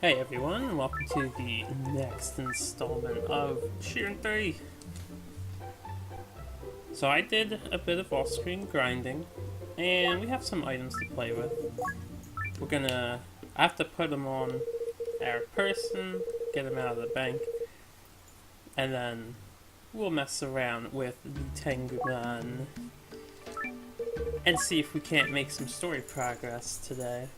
Hey everyone, and welcome to the next installment of Shiren 3. So I did a bit of off-screen grinding, and we have some items to play with. I have to put them on our person, get them out of the bank, and then we'll mess around with the Tangu and see if we can't make some story progress today.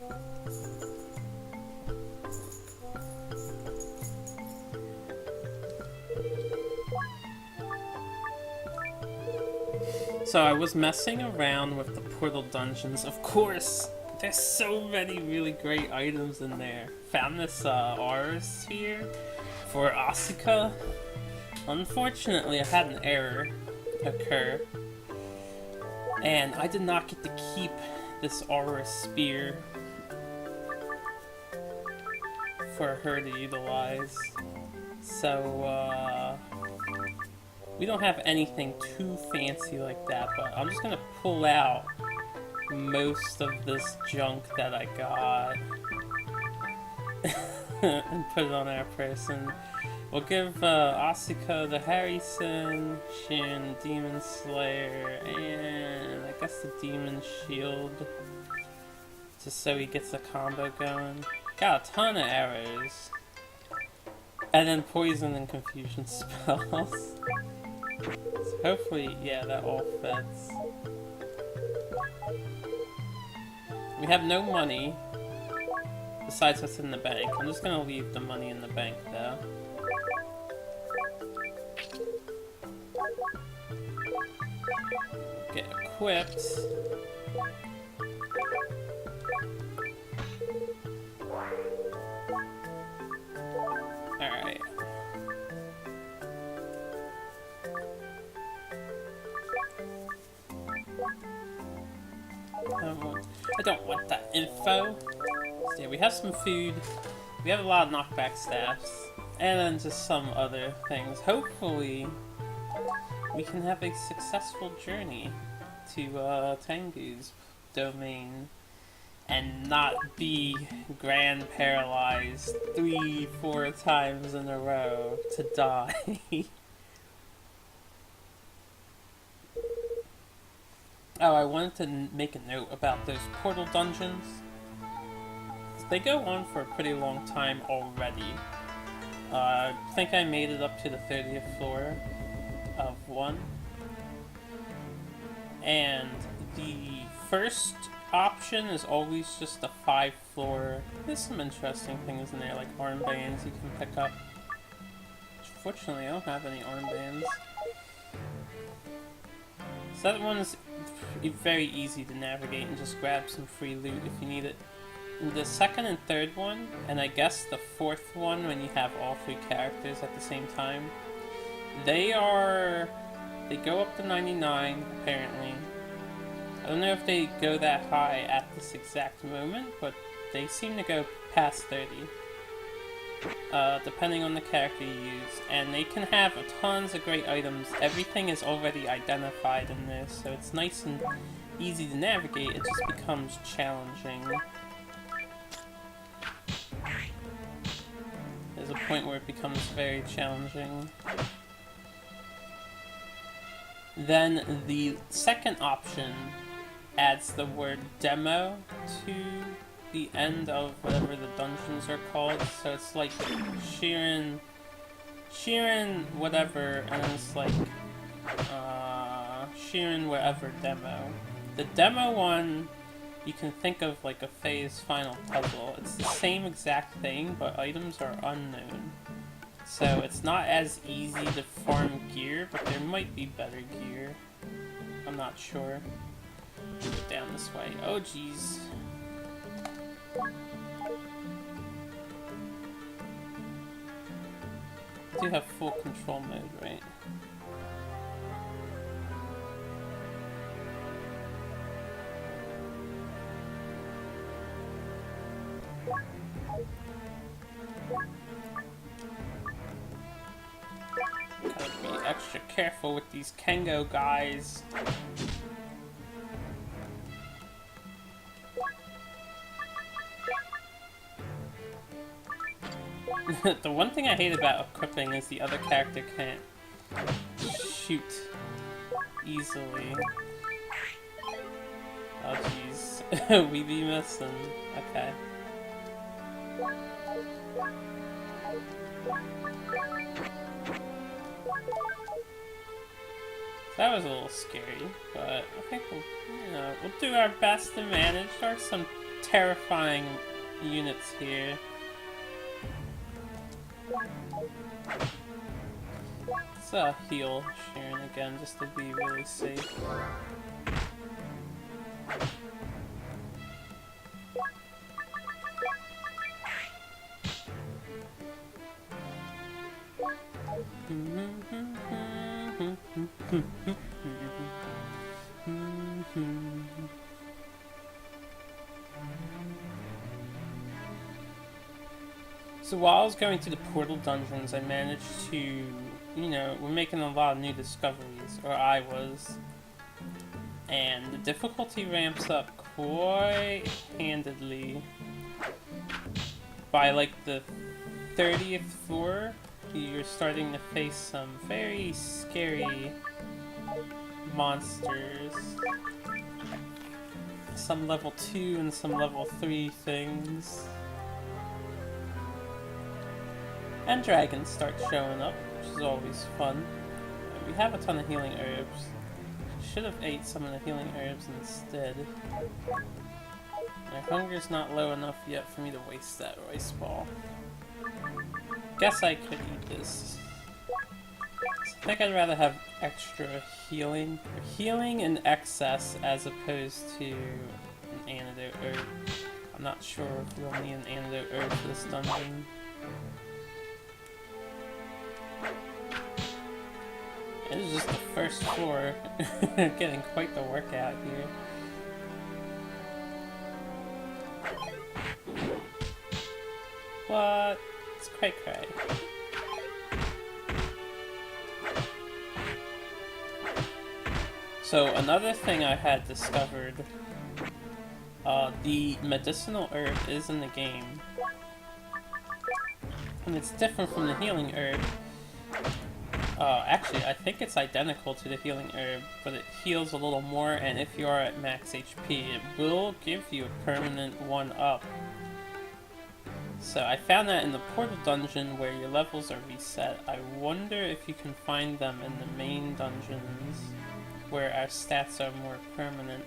So I was messing around with the portal dungeons. Of course, there's so many really great items in there. Found this aura sphere for Asuka. Unfortunately, I had an error occur, and I did not get to keep this aura spear for her to utilize. So, we don't have anything too fancy like that, but I'm just gonna pull out most of this junk that I got and put it on our person. We'll give Asuka the Harrison, Shiren Demon Slayer, and I guess the Demon Shield, just so he gets a combo going. Got a ton of arrows. And then poison and confusion spells. So hopefully, yeah, that all fits. We have no money, besides what's in the bank. I'm just gonna leave the money in the bank, though. Get equipped. Alright. I don't want that info. So yeah, we have some food. We have a lot of knockback staffs. And then just some other things. Hopefully, we can have a successful journey to Tangu's domain and not be grand paralyzed 3-4 times in a row to die. Oh, I wanted to make a note about those portal dungeons. They go on for a pretty long time already. I think I made it up to the 30th floor of one. And the first option is always just a 5th floor. There's some interesting things in there, like armbands you can pick up. Fortunately, I don't have any armbands. So that one's very easy to navigate and just grab some free loot if you need it. The second and third one, and I guess the fourth one when you have all 3 characters at the same time, they go up to 99 apparently. I don't know if they go that high at this exact moment, but they seem to go past 30. Depending on the character you use, and they can have tons of great items. Everything is already identified in this, so it's nice and easy to navigate. It just becomes challenging. There's a point where it becomes very challenging. Then the second option adds the word demo to the end of whatever the dungeons are called, so it's like Shiren whatever, and it's like Shiren whatever demo. The demo one you can think of like a phase final puzzle. It's the same exact thing, but items are unknown. So it's not as easy to farm gear, but there might be better gear. I'm not sure. Go down this way. Oh jeez. I do have full control mode, right? Gotta be extra careful with these Kengo guys. The one thing I hate about equipping is the other character can't shoot easily. Oh jeez. We be missing. Okay. That was a little scary, but I think we'll do our best to manage. There are some terrifying units here. Let's heal Shiren again just to be really safe. So while I was going to the portal dungeons, I managed to, we're making a lot of new discoveries, or I was. And the difficulty ramps up quite handedly. By like the 30th floor, you're starting to face some very scary monsters. Some level 2 and some level 3 things. And dragons start showing up, which is always fun. We have a ton of healing herbs. Should have ate some of the healing herbs instead. My hunger's not low enough yet for me to waste that rice ball. Guess I could eat this. I think I'd rather have extra healing. Healing in excess as opposed to an antidote herb. I'm not sure if we'll need an antidote herb for this dungeon. This is just the first floor. Getting quite the workout here. What? It's cray-cray. So another thing I had discovered, the medicinal herb is in the game. And it's different from the healing herb. Actually, I think it's identical to the healing herb, but it heals a little more, and if you are at max HP, it will give you a permanent 1-up. So I found that in the portal dungeon where your levels are reset. I wonder if you can find them in the main dungeons where our stats are more permanent.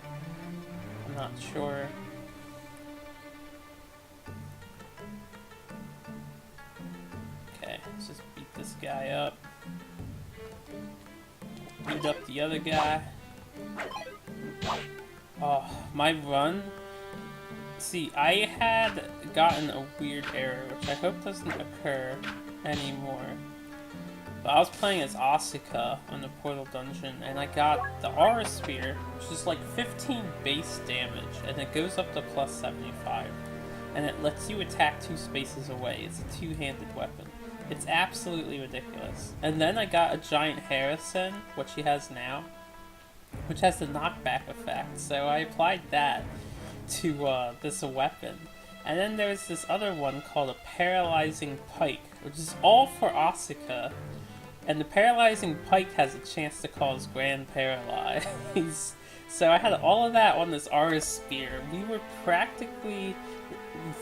I'm not sure. Okay, let's just beat this guy up. Beat up the other guy. Oh, my run. See, I had gotten a weird error, which I hope doesn't occur anymore. But I was playing as Asuka on the portal dungeon, and I got the Aura Spear, which is like 15 base damage, and it goes up to plus 75. And it lets you attack 2 spaces away. It's a 2-handed weapon. It's absolutely ridiculous. And then I got a giant Harrison, which he has now, which has the knockback effect. So I applied that to this weapon. And then there's this other one called a Paralyzing Pike, which is all for Asuka. And the Paralyzing Pike has a chance to cause Grand Paralyze. So I had all of that on this Aura Spear. We were practically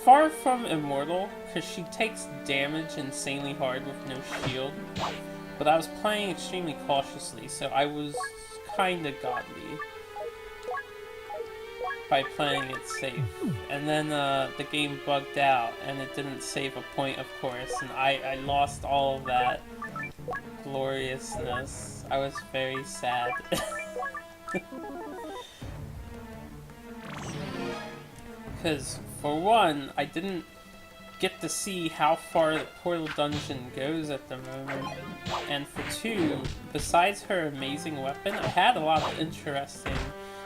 far from immortal, because she takes damage insanely hard with no shield. But I was playing extremely cautiously, so I was kinda godly by playing it safe. And then the game bugged out, and it didn't save a point, of course, and I lost all of that gloriousness. I was very sad. Because, for one, I didn't get to see how far the portal dungeon goes at the moment. And for two, besides her amazing weapon, I had a lot of interesting...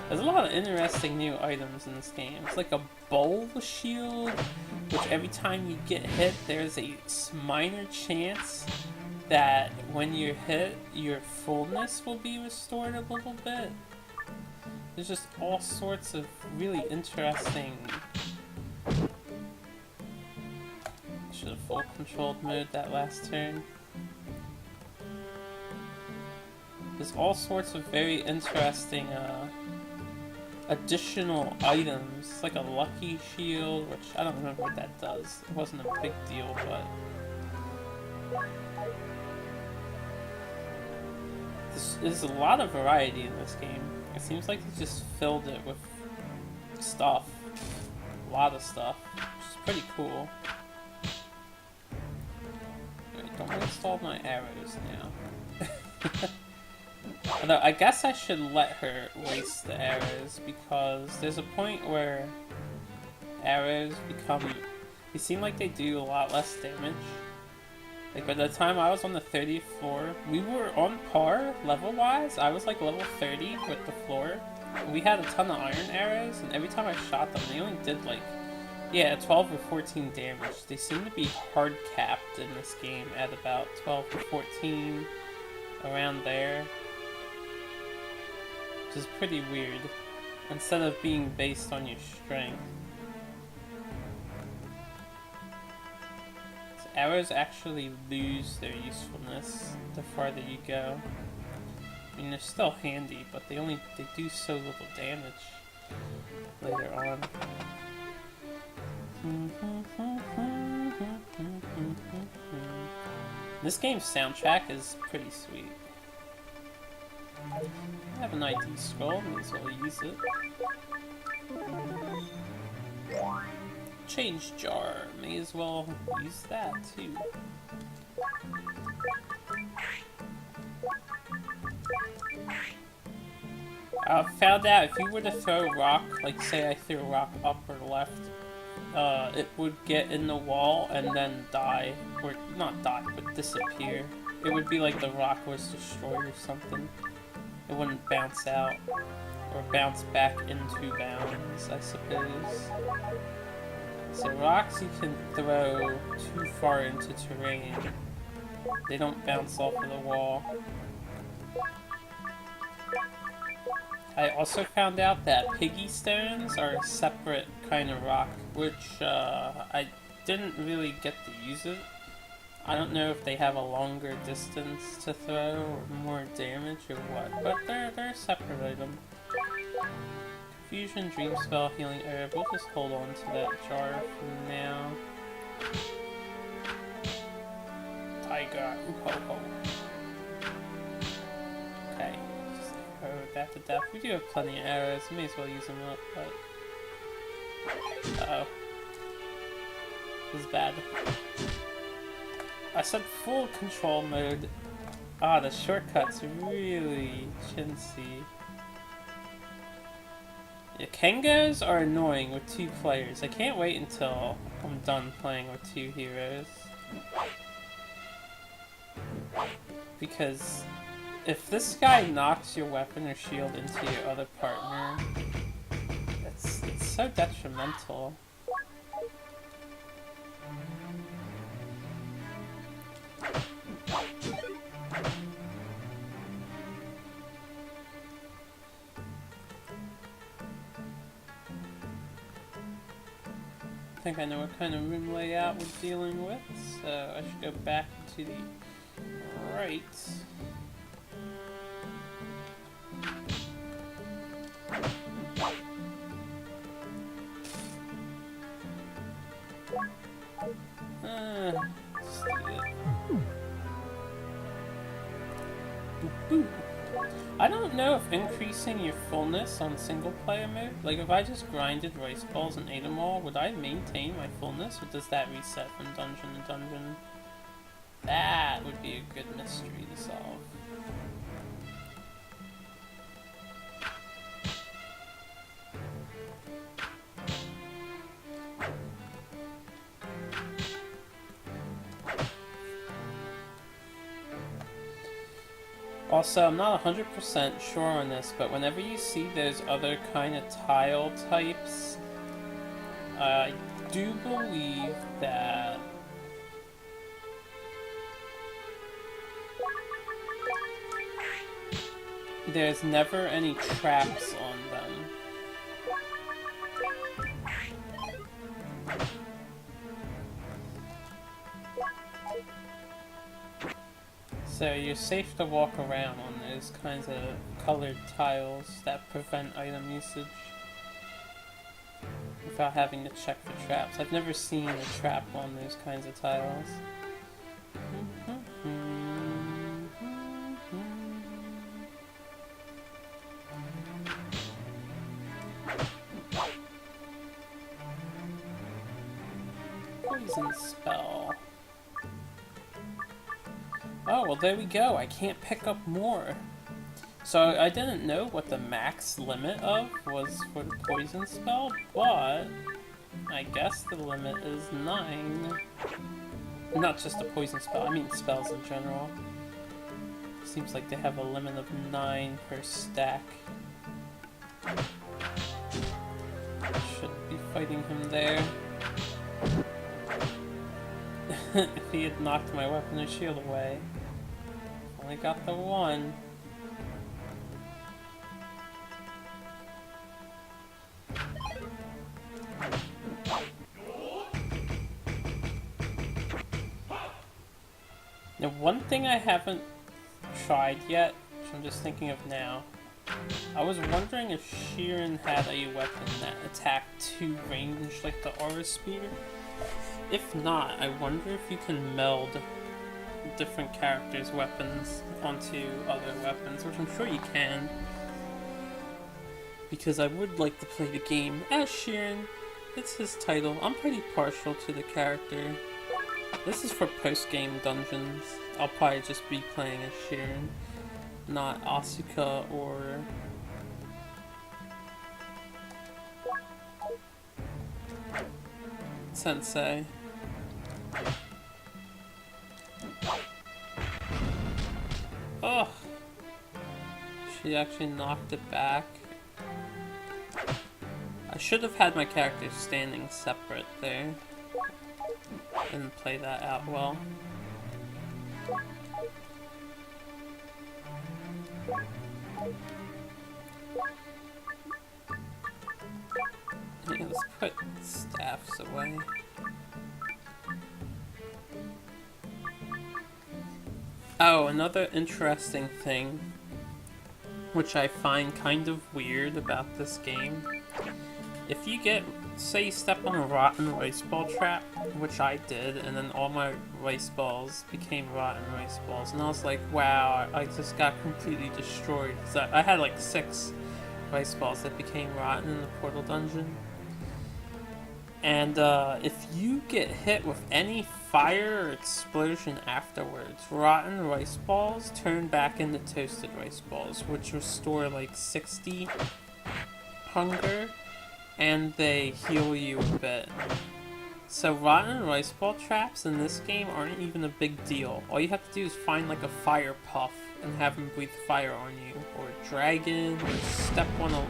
There's a lot of interesting new items in this game. It's like a bowl shield, which every time you get hit, there's a minor chance that when you're hit, your fullness will be restored a little bit. There's just all sorts of really interesting should have full controlled mode that last turn. There's all sorts of very interesting additional items. It's like a lucky shield, which I don't remember what that does. It wasn't a big deal, but there's a lot of variety in this game. It seems like they just filled it with stuff. A lot of stuff, which is pretty cool. Alright, don't waste all my arrows now. Although, I guess I should let her waste the arrows, because there's a point where arrows become... They seem like they do a lot less damage. Like, by the time I was on the 30th floor, we were on par, level-wise. I was like level 30 with the floor. We had a ton of iron arrows, and every time I shot them, they only did like, yeah, 12 or 14 damage. They seem to be hard capped in this game at about 12 or 14, around there. Which is pretty weird, instead of being based on your strength. So arrows actually lose their usefulness the farther you go. I mean, they're still handy, but they do so little damage later on. This game's soundtrack is pretty sweet. I have an ID scroll, may as well use it. Change jar, may as well use that too. I found out if you were to throw a rock, like say I threw a rock up or left, it would get in the wall and then die, or not die, but disappear. It would be like the rock was destroyed or something. It wouldn't bounce out, or bounce back into bounds, I suppose. So rocks you can throw too far into terrain. They don't bounce off of the wall. I also found out that piggy stones are a separate kind of rock, which I didn't really get to use it. I don't know if they have a longer distance to throw or more damage or what, but they're a separate item. Confusion, Dream Spell, Healing Herb. We'll just hold on to that jar for now. Tiger, ho. Okay, just arrow that to death. We do have plenty of arrows, may as well use them up, but... Uh-oh. This is bad. I said full control mode. Ah, the shortcut's really chintzy. Yeah, Kengos are annoying with 2 players. I can't wait until I'm done playing with 2 heroes. Because if this guy knocks your weapon or shield into your other partner, it's so detrimental. I think I know what kind of room layout we're dealing with, so I should go back to the right. Let's do it. Boop, boop. I don't know if increasing your fullness on single player mode, like if I just grinded rice balls and ate them all, would I maintain my fullness, or does that reset from dungeon to dungeon? That would be a good mystery to solve. Also, I'm not 100% sure on this, but whenever you see those other kind of tile types, I do believe that there's never any traps on them. So you're safe to walk around on those kinds of colored tiles that prevent item usage without having to check for traps. I've never seen a trap on those kinds of tiles. Poison spell. Oh, well there we go. I can't pick up more. So I didn't know what the max limit of was for the poison spell, but I guess the limit is 9. Not just the poison spell, I mean spells in general. Seems like they have a limit of 9 per stack. Should be fighting him there. If he had knocked my weapon or shield away. Only got the one. Now, one thing I haven't tried yet, which I'm just thinking of now, I was wondering if Shiren had a weapon that attacked to range like the Aura Spear. If not, I wonder if you can meld different characters' weapons onto other weapons, which I'm sure you can. Because I would like to play the game as Shiren. It's his title. I'm pretty partial to the character. This is for post-game dungeons. I'll probably just be playing as Shiren, not Asuka or... Sensei. Oh! She actually knocked it back. I should have had my characters standing separate there. Didn't play that out well. Yeah, let's put staffs away. Oh, another interesting thing, which I find kind of weird about this game. If you get, say you step on a rotten rice ball trap, which I did, and then all my rice balls became rotten rice balls, and I was like, wow, I just got completely destroyed. So I had like 6 rice balls that became rotten in the portal dungeon. And if you get hit with any fire or explosion afterwards, rotten rice balls turn back into toasted rice balls, which restore like 60 hunger, and they heal you a bit. So rotten rice ball traps in this game aren't even a big deal. All you have to do is find like a fire puff and have them breathe fire on you, or a dragon, or step on a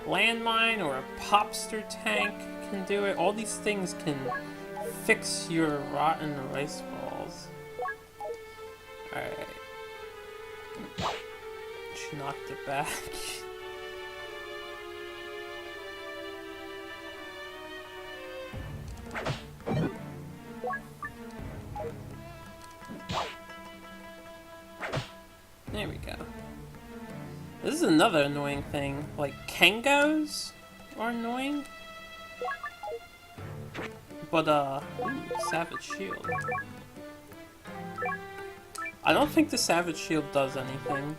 landmine, or a popster tank can do it. All these things can fix your rotten rice balls. Alright. She knocked it back. There we go. This is another annoying thing. Like, Kangos are annoying. But, ooh, Savage Shield. I don't think the Savage Shield does anything.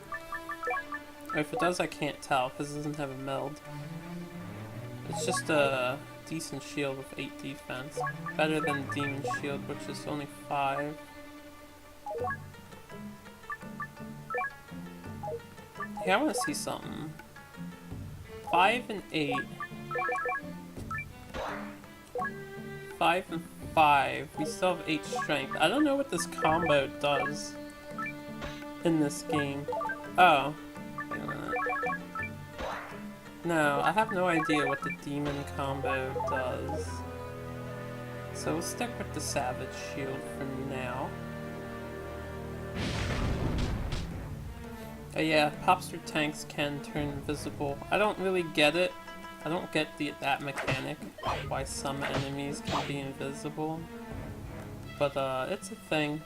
Or if it does, I can't tell, because it doesn't have a meld. It's just a decent shield with 8 defense. Better than Demon Shield, which is only 5. Hey, I want to see something. 5 and 8. 5 and 5. We still have 8 strength. I don't know what this combo does in this game. Oh. Wait a minute. No, I have no idea what the demon combo does. So we'll stick with the Savage Shield for now. Yeah, popster tanks can turn invisible. I don't really get it. I don't get that mechanic, why some enemies can be invisible. But, it's a thing.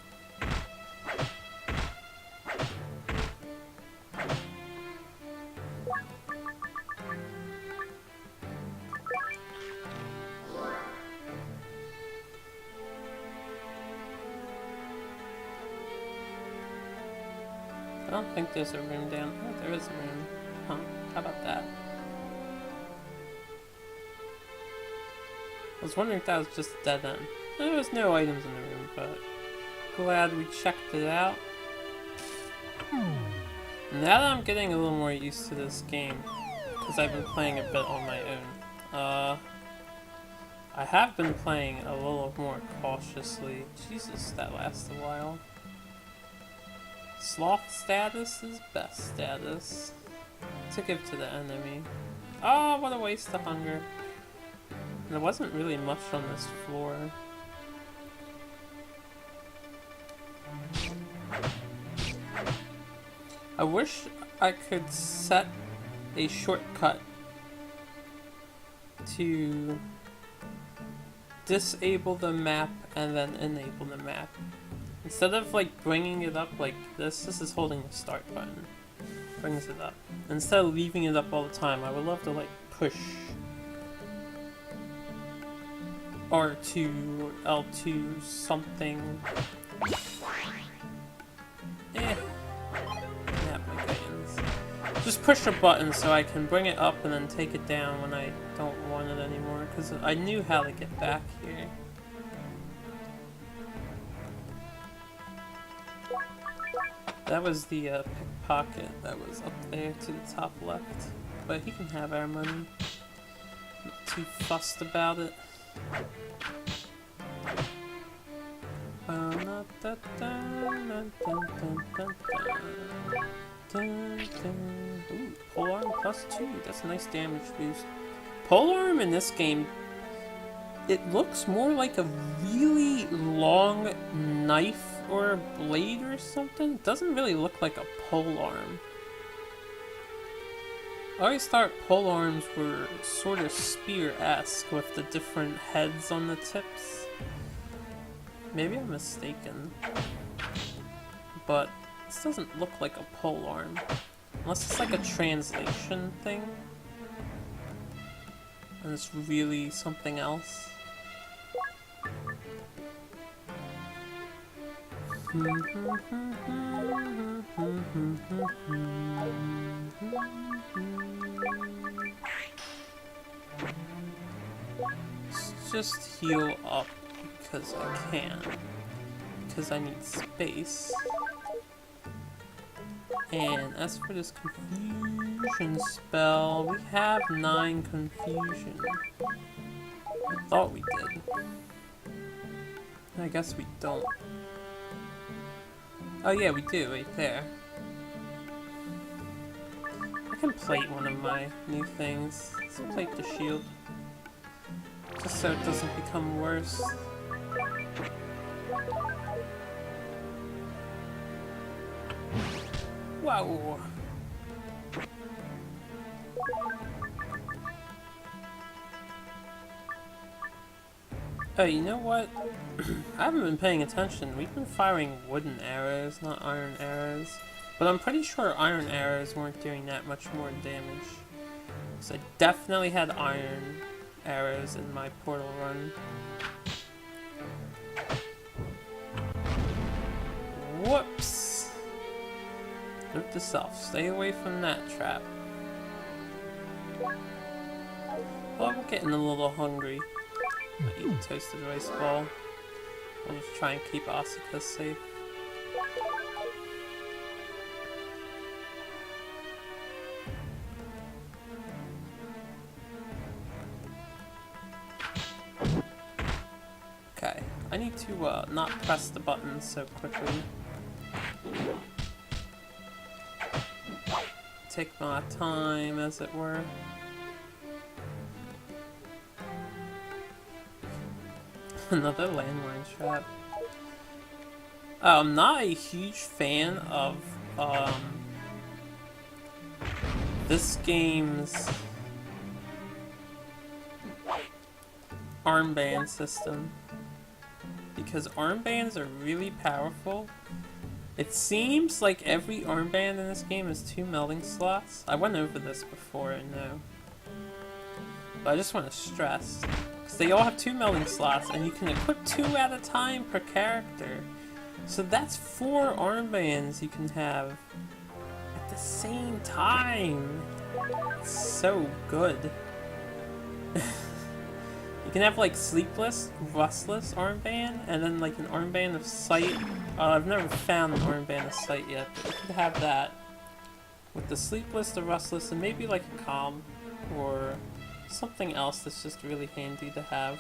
don't think there's a room down. Oh, there is a room. Huh? How about that? I was wondering if that was just a dead end. There was no items in the room, but glad we checked it out. Now that I'm getting a little more used to this game, because I've been playing a bit on my own, I have been playing a little more cautiously. Jesus, that lasts a while. Sloth status is best status to give to the enemy. Oh, what a waste of hunger. There wasn't really much on this floor. I wish I could set a shortcut to disable the map and then enable the map. Instead of like bringing it up like this is holding the start button. Brings it up. Instead of leaving it up all the time, I would love to like push R2 or L2 something. Just push a button so I can bring it up and then take it down when I don't want it anymore, because I knew how to get back here. That was the pickpocket that was up there to the top left, but he can have our money. Not too fussed about it. Ooh, polearm +2. That's a nice damage boost. Polearm in this game, it looks more like a really long knife or a blade or something. It doesn't really look like a polearm. I always thought polearms were sort of spear-esque with the different heads on the tips. Maybe I'm mistaken. But this doesn't look like a polearm. Unless it's like a translation thing. And it's really something else. Let's just heal up because I can. Because I need space. And as for this confusion spell, we have 9 confusion. I thought we did. I guess we don't. Oh yeah, we do, right there. I can plate one of my new things. Let's plate the shield. Just so it doesn't become worse. Wow. Oh, you know what? I haven't been paying attention. We've been firing wooden arrows, not iron arrows. But I'm pretty sure iron arrows weren't doing that much more damage. So I definitely had iron arrows in my portal run. Whoops! Note to self, stay away from that trap. Well, I'm getting a little hungry. I'll eat a toasted rice ball. I'll just try and keep Asuka safe. Okay, I need to not press the buttons so quickly. Take my time, as it were. Another landmine trap. I'm not a huge fan of this game's armband system, because armbands are really powerful. It seems like every armband in this game has 2 melding slots. I went over this before, I know. But I just want to stress, because they all have 2 melding slots, and you can equip 2 at a time per character. So that's 4 armbands you can have at the same time. It's so good. You can have like sleepless, restless armband, and then like an armband of sight. I've never found an armband of sight yet, but you could have that with the sleepless, the restless, and maybe like a calm or something else that's just really handy to have.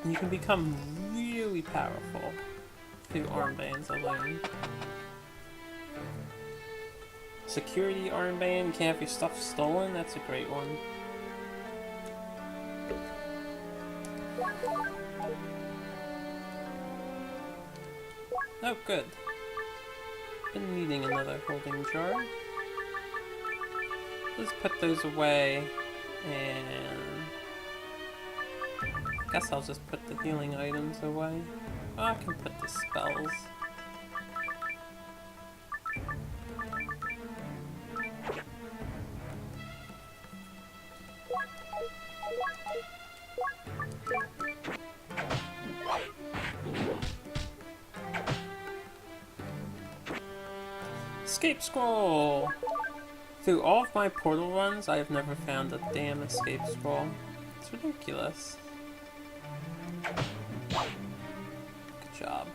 And you can become really powerful through armbands alone. Security armband, you can have your stuff stolen, that's a great one. Oh, good. Been needing another holding jar. Let's put those away, and I guess I'll just put the healing items away. Oh, I can put the spells. Escape scroll! Through all of my portal runs, I have never found a damn escape scroll. It's ridiculous. Good job.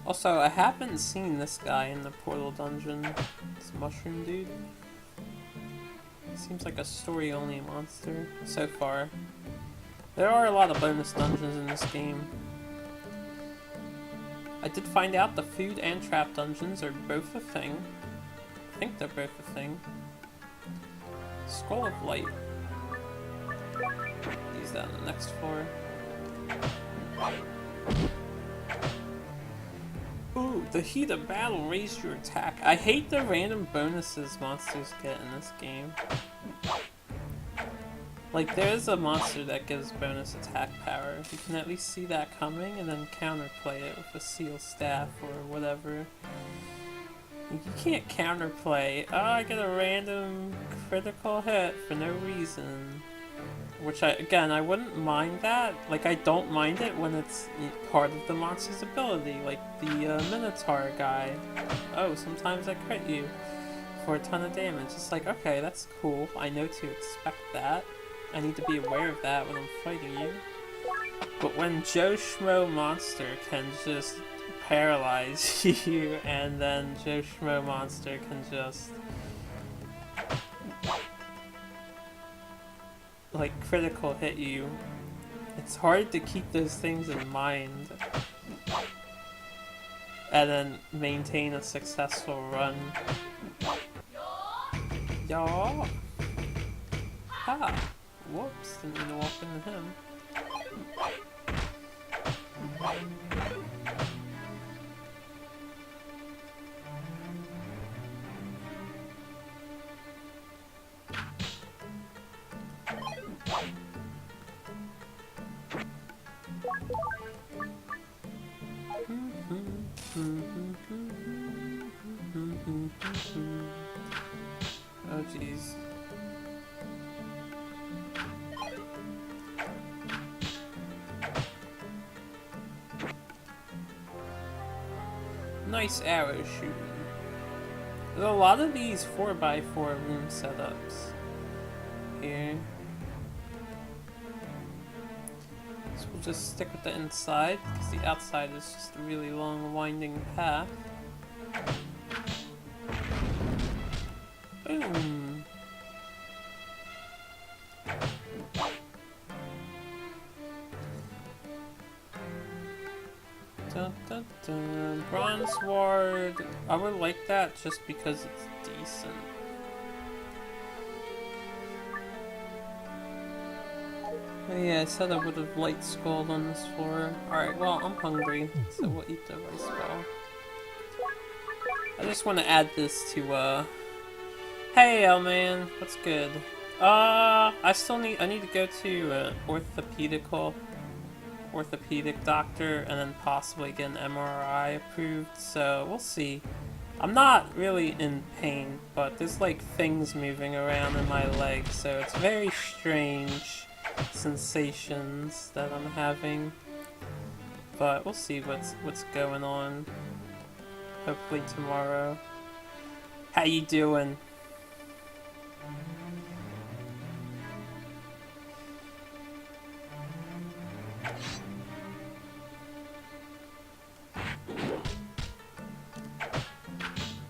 Also, I haven't seen this guy in the portal dungeon. This mushroom dude. Seems like a story-only monster so far. There are a lot of bonus dungeons in this game. I did find out the food and trap dungeons are both a thing. I think they're both a thing. Scroll of Light. Use that on the next floor. Ooh, the heat of battle raised your attack. I hate the random bonuses monsters get in this game. Like, there's a monster that gives bonus attack power. You can at least see that coming and then counterplay it with a seal staff or whatever. You can't counterplay, oh, I get a random critical hit for no reason. Which, again, I wouldn't mind that. Like, I don't mind it when it's part of the monster's ability. Like the Minotaur guy. Oh, sometimes I crit you for a ton of damage. It's like, okay, that's cool. I know to expect that. I need to be aware of that when I'm fighting you. But when Joe Schmo Monster can just paralyze you, and then Joe Schmo Monster can just like critical hit you, it's hard to keep those things in mind and then maintain a successful run. Yaw! Ha! Whoops, didn't mean to walk into him. Oh jeez. Nice arrow shooting. There's a lot of these 4x4 room setups here. So we'll just stick with the inside, because the outside is just a really long winding path. Boom! Dun, dun, dun. Bronze Sword. I would like that just because it's decent. Oh yeah, I said I would have light skulled on this floor. Alright, well, I'm hungry, so we'll eat the rice ball. I just want to add this to, Hey, L-Man, what's good? I need to go to orthopedic doctor and then possibly get an MRI approved, so we'll see. I'm not really in pain, but there's like things moving around in my leg, so it's very strange sensations that I'm having. but we'll see what's going on. Hopefully tomorrow. How you doing?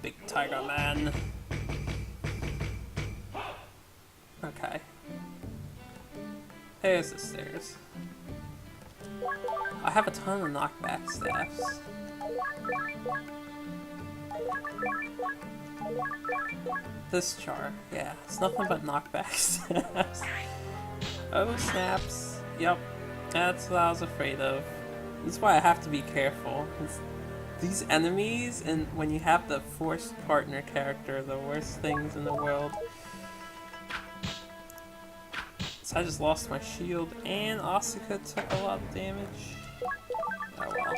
Big tiger man. Okay. There's the stairs. I have a ton of knockback staffs. This char, yeah, it's nothing but knockback staffs. Oh snaps. Yep, that's what I was afraid of. That's why I have to be careful. These enemies, and when you have the forced partner character, are the worst things in the world. So I just lost my shield, and Asuka took a lot of damage. Oh well.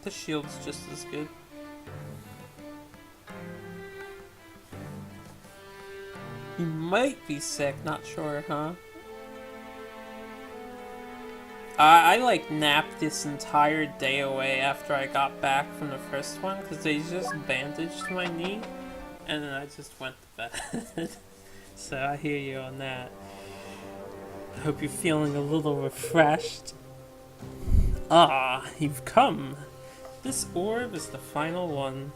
The shield's just as good. You might be sick, not sure, huh? I like napped this entire day away after I got back from the first one because they just bandaged my knee and then I just went to bed. So I hear you on that. I hope you're feeling a little refreshed. Ah, you've come. This orb is the final one.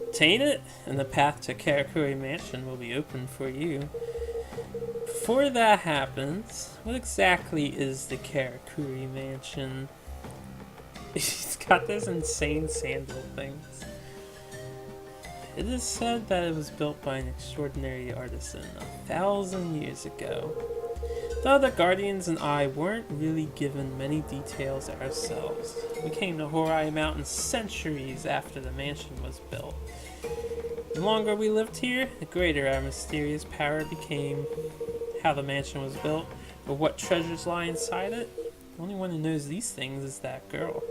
Obtain it, and the path to Kakuri Mansion will be open for you. Before that happens, what exactly is the Kakuri Mansion? He's got those insane sandal things. It is said that it was built by an extraordinary artisan 1,000 years ago. The other Guardians and I weren't really given many details ourselves. We came to Furai Mountain centuries after the mansion was built. The longer we lived here, the greater our mysterious power became. How the mansion was built, or what treasures lie inside it, the only one who knows these things is that girl.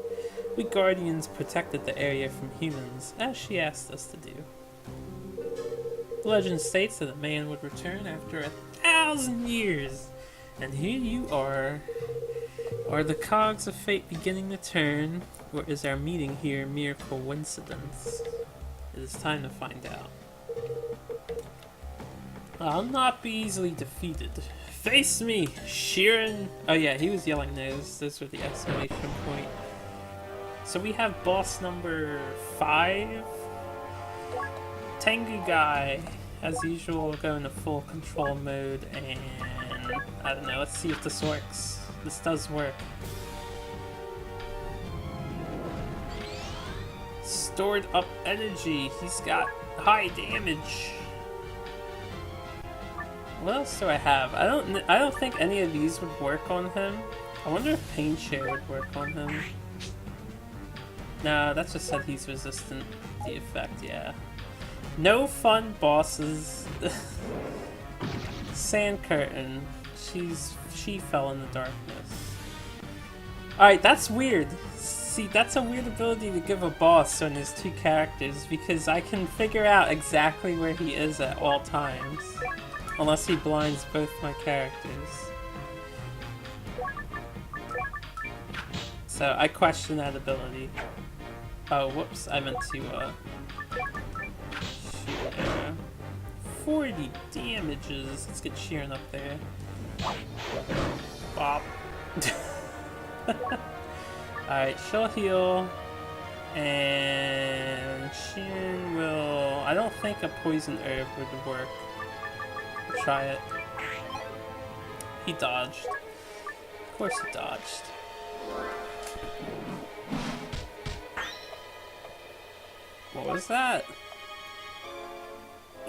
We Guardians protected the area from humans, as she asked us to do. The legend states that a man would return after 1,000 years, and here you are. Are the cogs of fate beginning to turn, or is our meeting here mere coincidence? It is time to find out. I'll not be easily defeated. Face me, Shiren! Oh yeah, he was yelling those. Those were the exclamation point. So we have boss number 5. Tangu guy, as usual, go into full control mode, and I don't know, let's see if this works. This does work. Stored up energy, he's got high damage. What else do I have? I don't think any of these would work on him. I wonder if Pain Share would work on him. No, that just said he's resistant to the effect, yeah. No fun bosses. Sand Curtain. She fell in the darkness. Alright, that's weird. See, that's a weird ability to give a boss when there's 2 characters, because I can figure out exactly where he is at all times. Unless he blinds both my characters. So I question that ability. Oh, whoops, I meant to shoot there. 40 damages. Let's get Shiren up there. Bop. Alright, she'll heal. And Shiren will... I don't think a poison herb would work. Try it. He dodged. Of course he dodged. What was that?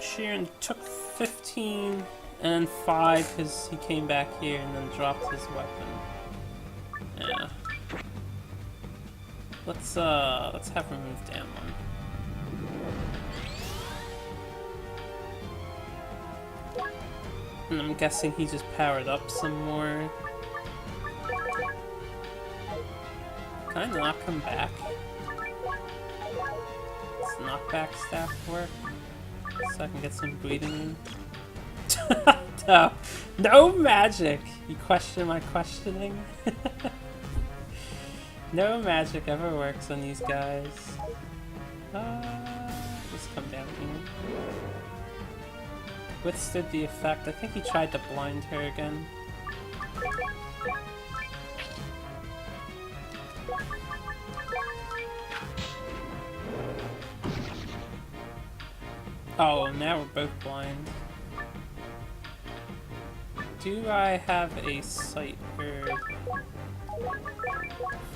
Shiren took 15 and 5 because he came back here and then dropped his weapon. Yeah. Let's have him move down one. And I'm guessing he just powered up some more. Can I knock him back? Does knockback staff work? So I can get some breathing in? No, no magic! You question my questioning? No magic ever works on these guys. Just come down here. Withstood the effect. I think he tried to blind her again. Oh, now we're both blind. Do I have a sight herb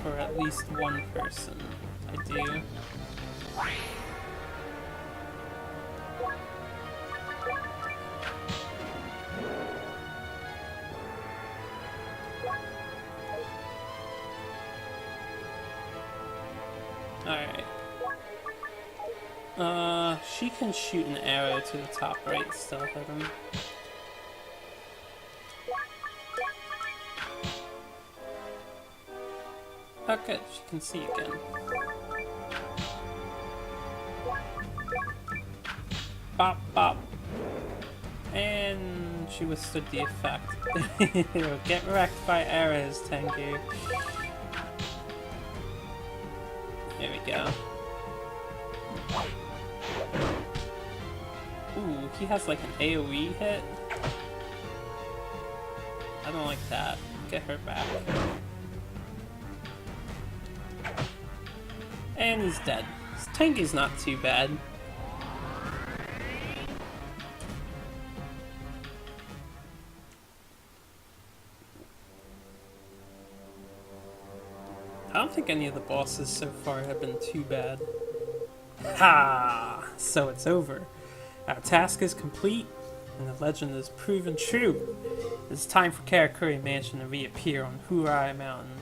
for at least one person? I do. Alright. She can shoot an arrow to the top right, still hit him. Oh good, she can see again. Bop, bop. And she withstood the effect. Get wrecked by arrows, Tangu. There we go. Ooh, he has like an AoE hit. I don't like that. Get her back. And he's dead. Tangu's not too bad. I don't think any of the bosses so far have been too bad. Ha! So it's over. Our task is complete, and the legend is proven true. It's time for Kakuri Mansion to reappear on Furai Mountain.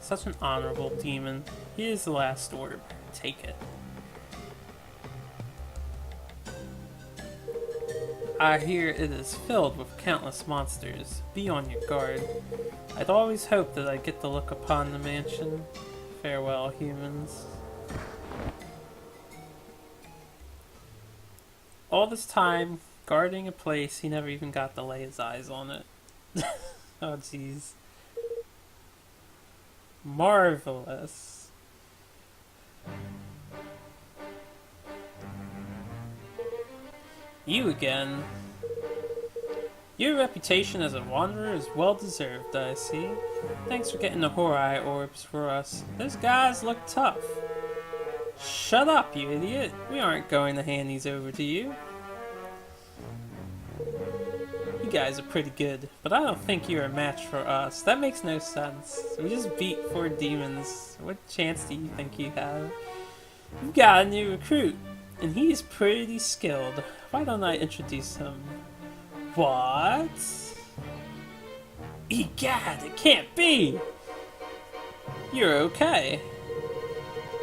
Such an honorable demon. Here's the last orb. Take it. I hear it is filled with countless monsters. Be on your guard. I'd always hoped that I'd get to look upon the mansion. Farewell, humans. All this time, guarding a place, he never even got to lay his eyes on it. Oh, jeez. Marvelous. You again. Your reputation as a wanderer is well deserved, I see. Thanks for getting the Furai orbs for us. Those guys look tough. Shut up, you idiot. We aren't going to hand these over to you. You guys are pretty good, but I don't think you're a match for us. That makes no sense. We just beat 4 demons. What chance do you think you have? You've got a new recruit, and he's pretty skilled. Why don't I introduce him? What? Egad, it can't be! You're okay.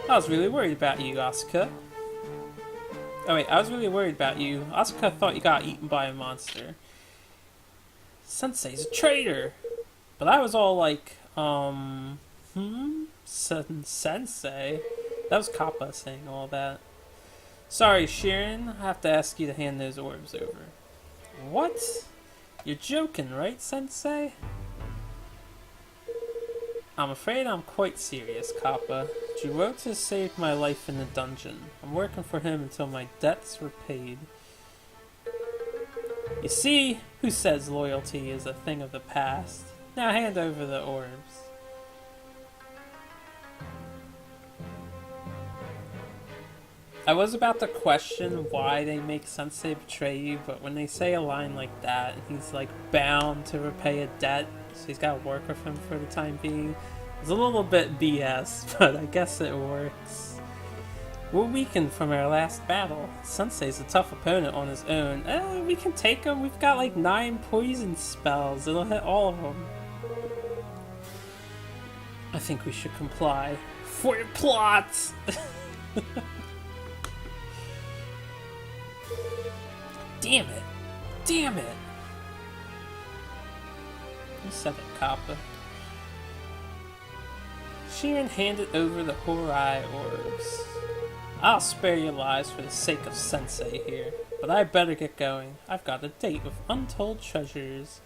I was really worried about you, Asuka. Oh wait, I was really worried about you. Asuka thought you got eaten by a monster. Sensei's a traitor! But I was all like, Sensei? That was Kappa saying all that. Sorry, Shiren, I have to ask you to hand those orbs over. What? You're joking, right, Sensei? I'm afraid I'm quite serious, Kappa. Jirota saved my life in the dungeon. I'm working for him until my debts were paid. You see, who says loyalty is a thing of the past? Now hand over the orbs. I was about to question why they make Sensei betray you, but when they say a line like that, he's like bound to repay a debt, so he's got to work with him for the time being. It's a little bit BS, but I guess it works. We're weakened from our last battle. Sensei's a tough opponent on his own. We can take him. We've got like 9 poison spells. It'll hit all of them. I think we should comply. For your plots! Damn it! Damn it! You said it, Kappa. Shiren handed over the Furai orbs. I'll spare your lives for the sake of Sensei here. but I better get going. I've got a date with Untold Treasures.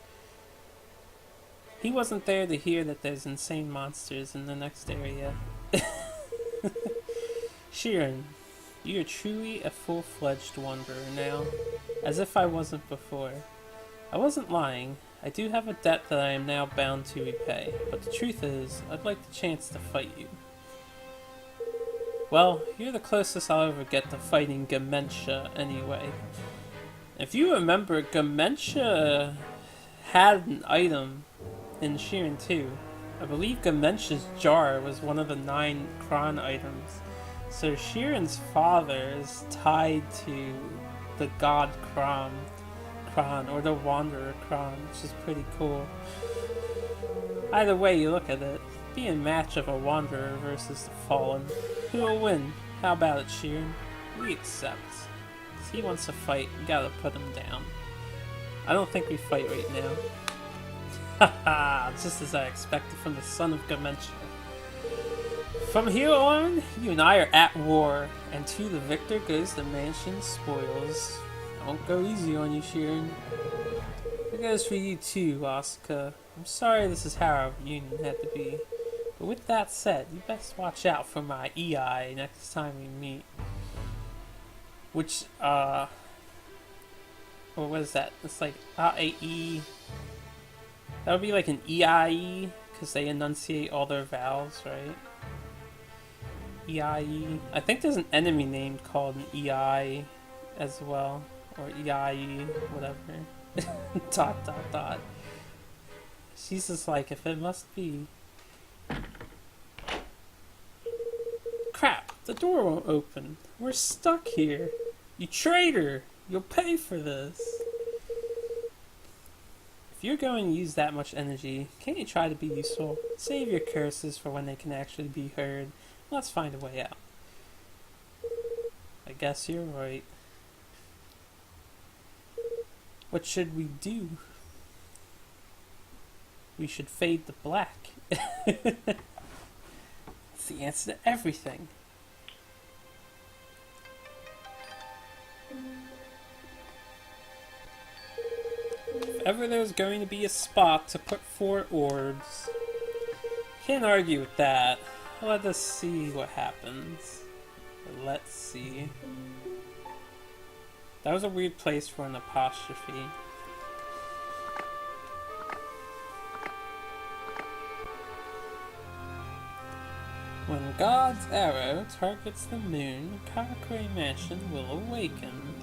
He wasn't there to hear that there's insane monsters in the next area. Shiren, you're truly a full-fledged wanderer now, as if I wasn't before. I wasn't lying. I do have a debt that I am now bound to repay, but the truth is, I'd like the chance to fight you. Well, you're the closest I'll ever get to fighting Dementia anyway. If you remember, Dementia had an item in Shiren 2. I believe Dementia's jar was one of the 9 Kron items. So Shiren's father is tied to the god Kron, or the Wanderer Kron, which is pretty cool. Either way you look at it, be a match of a Wanderer versus the Fallen. Who will win? How about it, Shiren? We accept. If he wants to fight, we gotta put him down. I don't think we fight right now. Haha, just as I expected from the son of Dementia. From here on, you and I are at war, and to the victor goes the mansion's spoils. I won't go easy on you, Shiren. It goes for you too, Asuka. I'm sorry this is how our reunion had to be. But with that said, you best watch out for my EI next time we meet. Which, what is that? It's like AE. That would be like an EIE, because they enunciate all their vowels, right? EIE. I think there's an enemy named called an EI as well. Or EIE, whatever. dot dot dot. She's just like, if it must be. Crap, the door won't open. We're stuck here. You traitor! You'll pay for this. If you're going to use that much energy, can't you try to be useful? Save your curses for when they can actually be heard. Let's find a way out. I guess you're right. What should we do? We should fade to black. It's the answer to everything. If ever there's going to be a spot to put 4 orbs, can't argue with that. Let us see what happens. Let's see. That was a weird place for an apostrophe. When God's arrow targets the moon, Kakuri Mansion will awaken.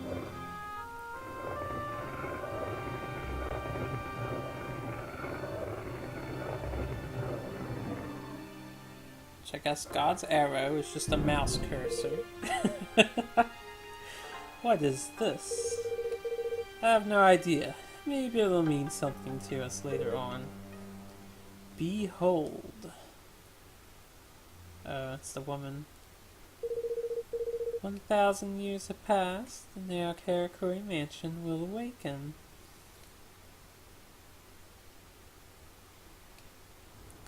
I guess God's arrow is just a mouse cursor. What is this? I have no idea. Maybe it'll mean something to us later on. Behold. Oh, it's the woman. 1,000 years have passed, and now Kakuri Mansion will awaken.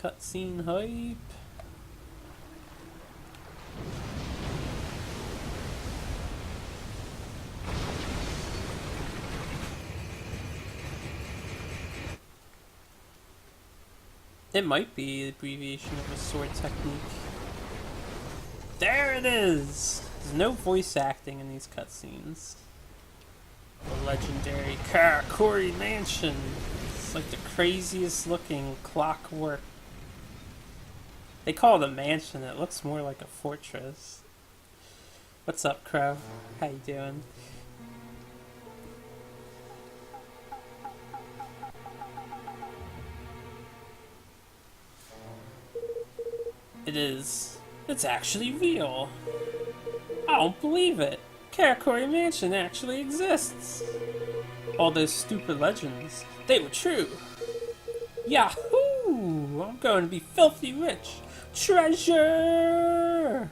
Cutscene hype. It might be the abbreviation of a sword technique. There it is! There's no voice acting in these cutscenes. The legendary Kakuri Mansion. It's like the craziest looking clockwork. They call it a mansion, it looks more like a fortress. What's up, Crow? How you doing? It is. It's actually real. I don't believe it. Kakuri Mansion actually exists. All those stupid legends, they were true. Yahoo! I'm going to be filthy rich. Treasure!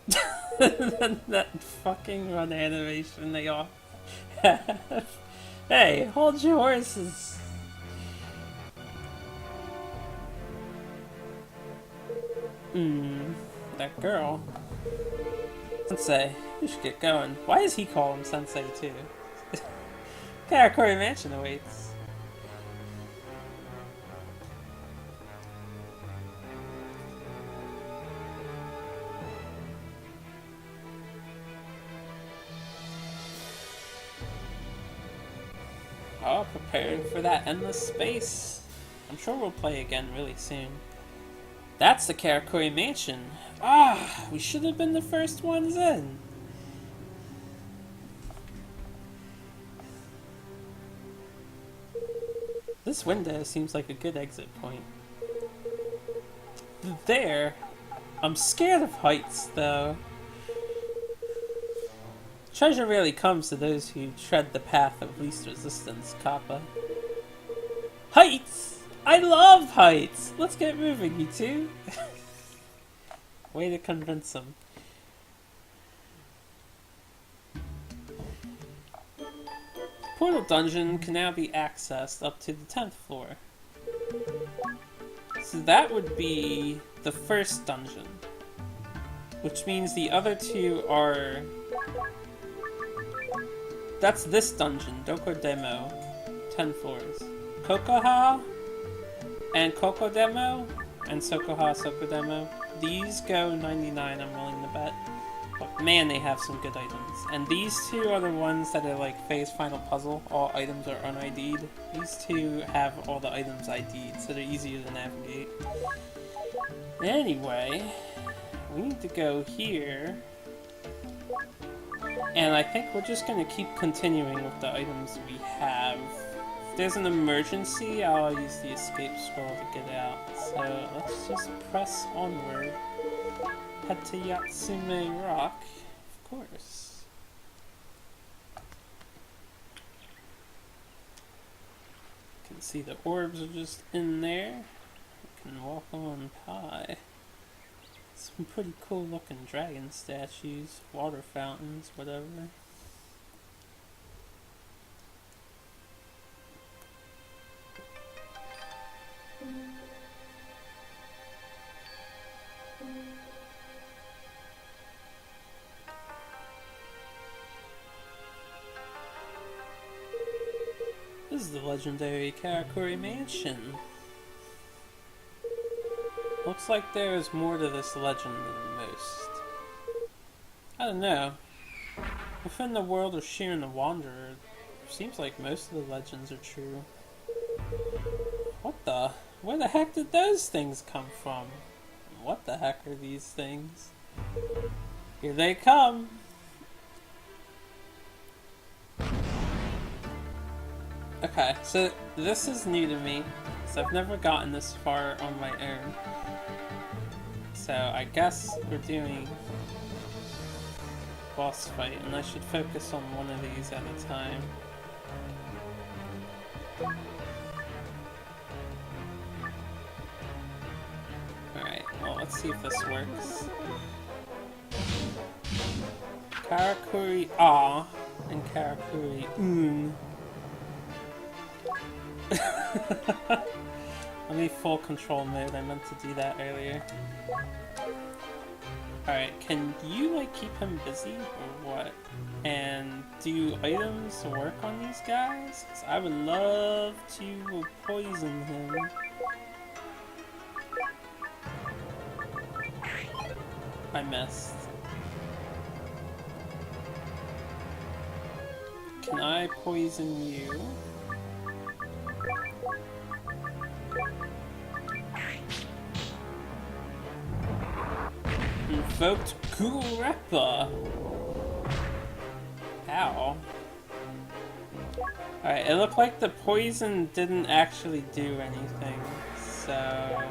That fucking run animation they all have. Hey, hold your horses. That girl. Let's say, We should get going. Why does he call him Sensei too? Kakuri Mansion awaits. Oh, preparing for that endless space. I'm sure we'll play again really soon. That's the Kakuri Mansion. Ah, we should have been the first ones in. This window seems like a good exit point. There. I'm scared of heights, though. Treasure really comes to those who tread the path of least resistance, Kappa. Heights! I love heights! Let's get moving, you two. Way to convince them. Portal dungeon can now be accessed up to the 10th floor. So that would be the first dungeon. Which means the other two are... That's this dungeon, Doko Demo. 10 floors. Kokoha and Koko Demo and Sokoha Soko Demo. These go 99, I'm willing to bet. But man, they have some good items. And these two are the ones that are like phase final puzzle. All items are un-ID'd. These two have all the items ID'd, so they're easier to navigate. Anyway, we need to go here. And I think we're just going to keep continuing with the items we have. If there's an emergency, I'll use the escape scroll to get out. So let's just press onward. Head to Yatsume Rock, of course. You can see the orbs are just in there. You can walk on by. Some pretty cool looking dragon statues, water fountains, whatever. This is the legendary Kakuri Mansion. Looks like there's more to this legend than most. I don't know. Within the world of Shiren the Wanderer, it seems like most of the legends are true. What the? Where the heck did those things come from? What the heck are these things? Here they come! Okay, so this is new to me, so I've never gotten this far on my own. So I guess we're doing boss fight, and I should focus on one of these at a time. Alright, well let's see if this works. Kakuri Ah and Kakuri Un. Let me full control mode, I meant to do that earlier. Alright, can you like keep him busy or what? And do items work on these guys? 'Cause I would love to poison him. I missed. Can I poison you? Invoked Kurepa. Ow. Alright, it looked like the poison didn't actually do anything, so...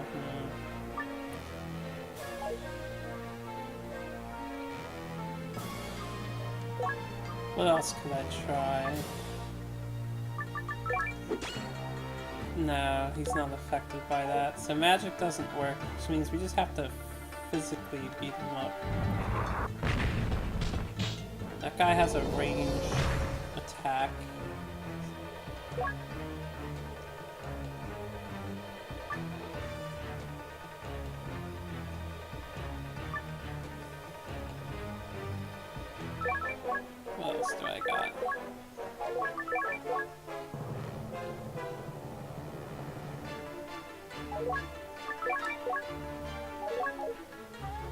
What else could I try? No, he's not affected by that. So magic doesn't work, which means we just have to physically beat him up. That guy has a ranged attack.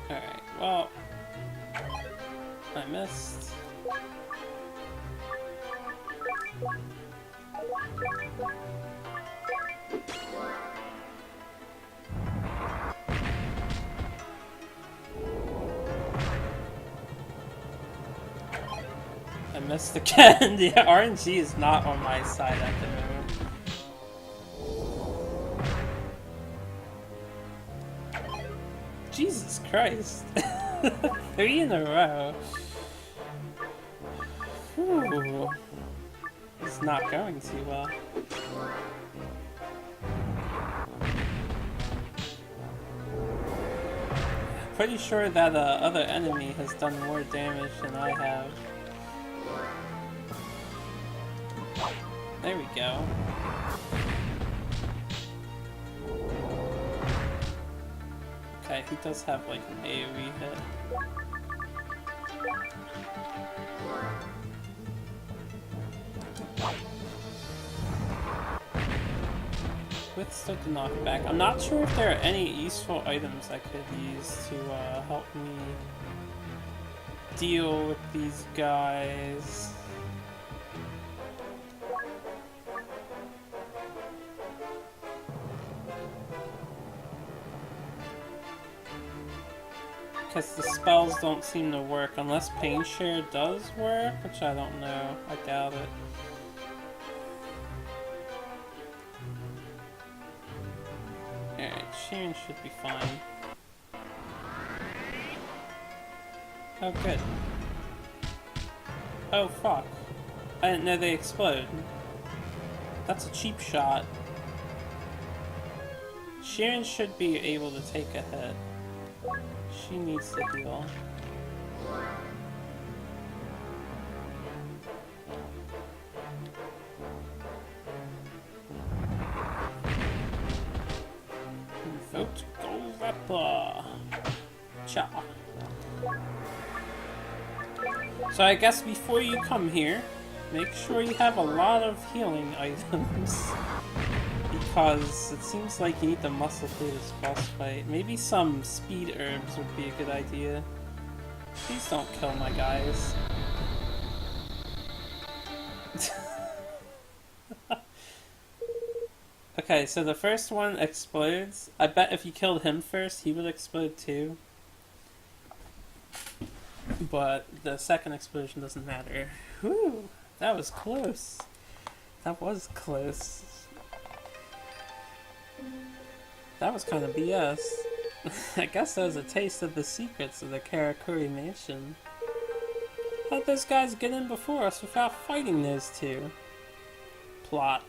Alright, well, I missed. I missed again. The RNG is not on my side at the moment. Jesus Christ. 3 in a row. Whew. It's not going too well. Pretty sure that other enemy has done more damage than I have. There we go. Okay, he does have like an AoE hit. Withstood the knockback. I'm not sure if there are any useful items I could use to help me deal with these guys. Because the spells don't seem to work unless Pain Share does work, which I don't know. I doubt it. Alright, Shiren should be fine. Oh, good. Oh, fuck. I didn't know they explode. That's a cheap shot. Shiren should be able to take a hit. She needs to heal. Invoked Gold Rapper. Cha. So I guess before you come here, make sure you have a lot of healing items. Because it seems like you need to muscle through this boss fight. Maybe some speed herbs would be a good idea. Please don't kill my guys. Okay, so the first one explodes. I bet if you killed him first, he would explode too. But the second explosion doesn't matter. Whew, that was close. That was close. That was kind of BS. I guess that was a taste of the secrets of the Kakuri mansion. How'd those guys get in before us without fighting those two? Plot.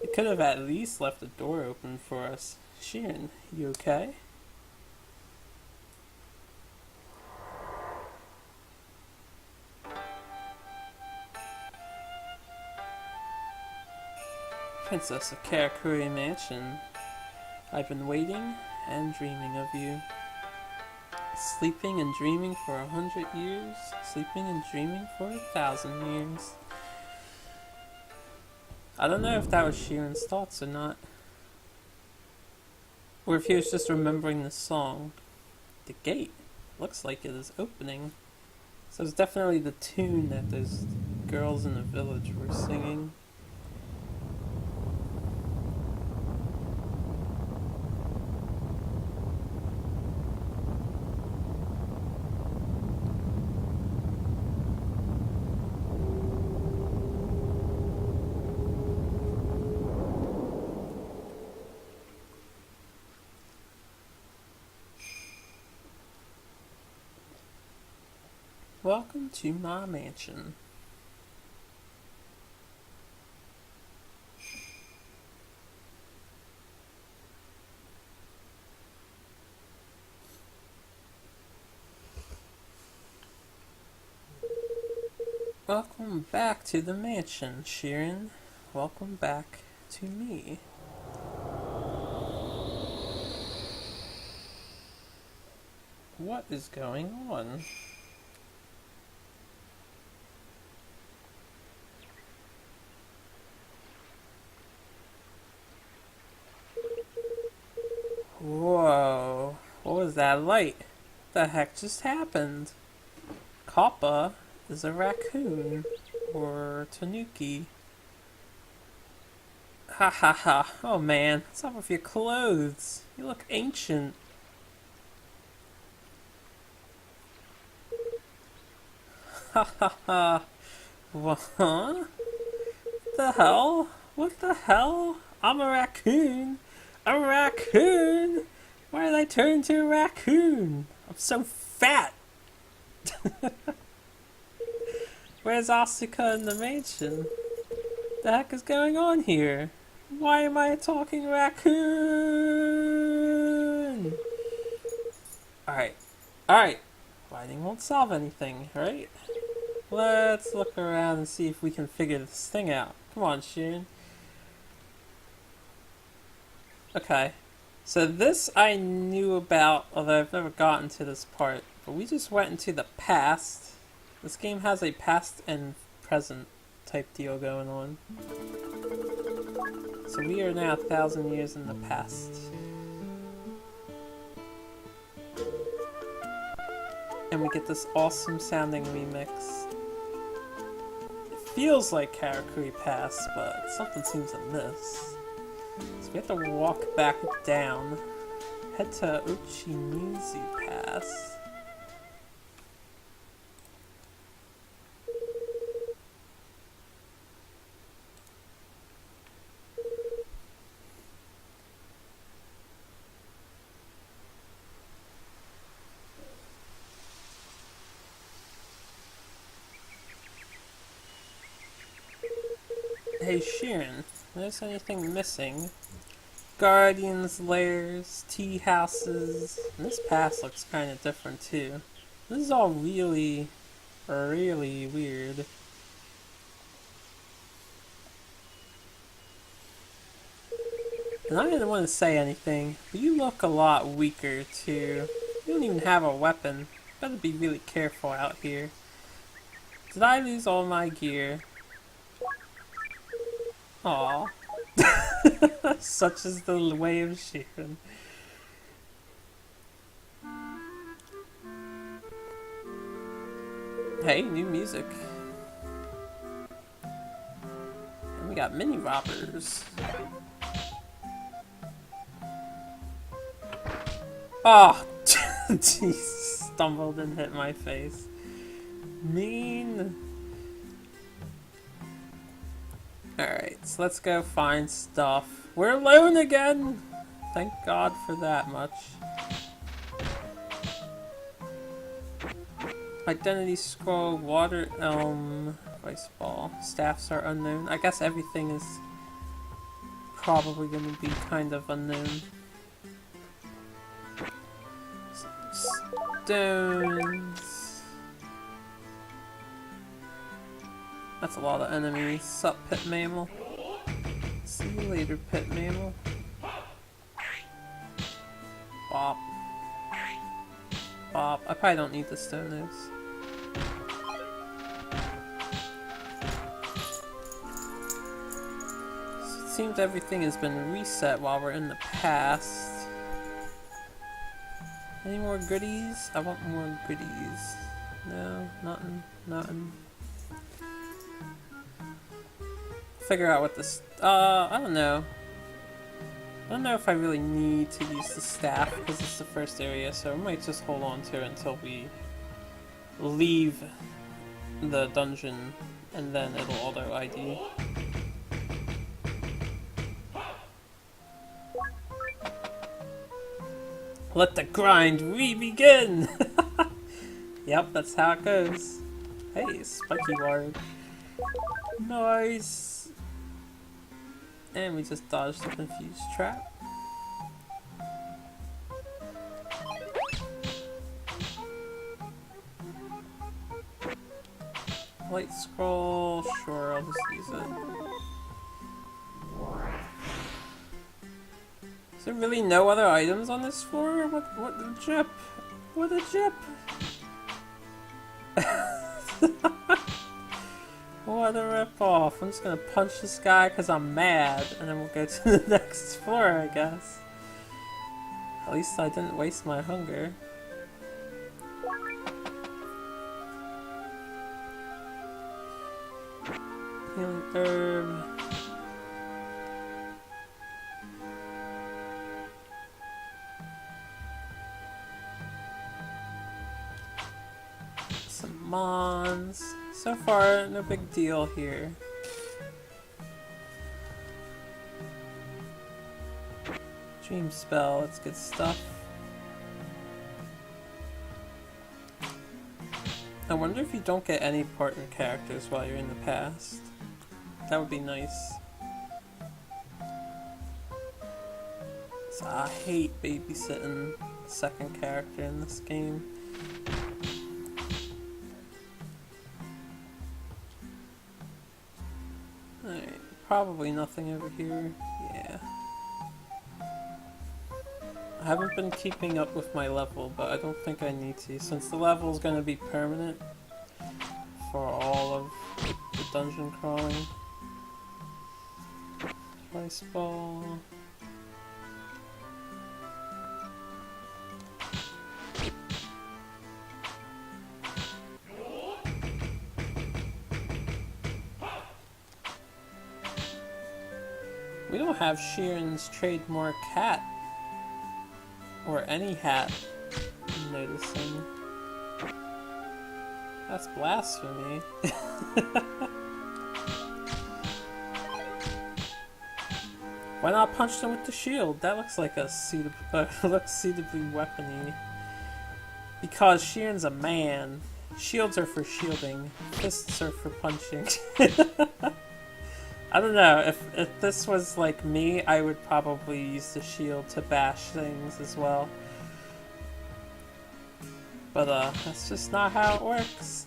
They could have at least left the door open for us. Shiren, you okay? Princess of Kakuri Mansion, I've been waiting and dreaming of you. Sleeping and dreaming for 100 years, sleeping and dreaming for 1,000 years. I don't know if that was Shiren's thoughts or not. Or if he was just remembering the song. The gate looks like it is opening. So it's definitely the tune that those girls in the village were singing. Welcome to my mansion. Welcome back to the mansion, Shiren. Welcome back to me. What is going on? was that light? What the heck just happened? Kappa is a raccoon. Or Tanuki. Ha ha ha. Oh man, what's up with your clothes? You look ancient. Ha ha ha. What? What the hell? What the hell? I'm a raccoon. A raccoon? Why did I turn into a raccoon? I'm so fat. Where's Asuka in the mansion? The heck is going on here? Why am I a talking raccoon? Alright. Alright. Fighting won't solve anything, right? Let's look around and see if we can figure this thing out. Come on, Shiren. Okay. So this I knew about, although I've never gotten to this part. But we just went into the past. This game has a past and present type deal going on. So we are now 1,000 years in the past. And we get this awesome sounding remix. It feels like Kakuri Pass, but something seems amiss. So we have to walk back down. Head to Uchimizu Pass. Hey Shiren, notice anything missing? Guardians' lairs, tea houses, and this pass looks kind of different too. This is all really, really weird. And I didn't want to say anything, but you look a lot weaker too. You don't even have a weapon. Better be really careful out here. Did I lose all my gear? Aww. Such is the way of Shiren. Hey, new music. And we got mini robbers. Oh, jeez, stumbled and hit my face. Mean. Alright, so let's go find stuff. We're alone again! Thank God for that much. Identity scroll, water elm, ice ball. Staffs are unknown. I guess everything is probably going to be kind of unknown. Stones. That's a lot of enemies. Sup, pit mammal? See you later, pit mammal. Bop. Bop. I probably don't need the stone nose. So it seems everything has been reset while we're in the past. Any more goodies? I want more goodies. No, nothing. Nothing. Figure out what this. I don't know. I don't know if I really need to use the staff because it's the first area, so I might just hold on to it until we leave the dungeon and then it'll auto ID. Let the grind re-begin! Yep, that's how it goes. Hey, spiky ward. Nice! And we just dodged the confused trap. Light scroll, sure, I'll just use it. Is there really no other items on this floor? What a jip! What a jip! What a ripoff. I'm just gonna punch this guy because I'm mad, and then we'll go to the next floor, I guess. At least I didn't waste my hunger. Healing herb. Some mons. So far, no big deal here. Dream spell, that's good stuff. I wonder if you don't get any partner characters while you're in the past. That would be nice. So I hate babysitting the second character in this game. Alright, probably nothing over here. Yeah. I haven't been keeping up with my level, but I don't think I need to, since the level is going to be permanent for all of the dungeon crawling. Ice ball. We don't have Shiren's trademark hat. Or any hat, I'm noticing. That's blasphemy. Why not punch them with the shield? That looks like a looks suitably weapony. Because Shiren's a man. Shields are for shielding. Fists are for punching. I don't know, if this was like me, I would probably use the shield to bash things as well. But that's just not how it works.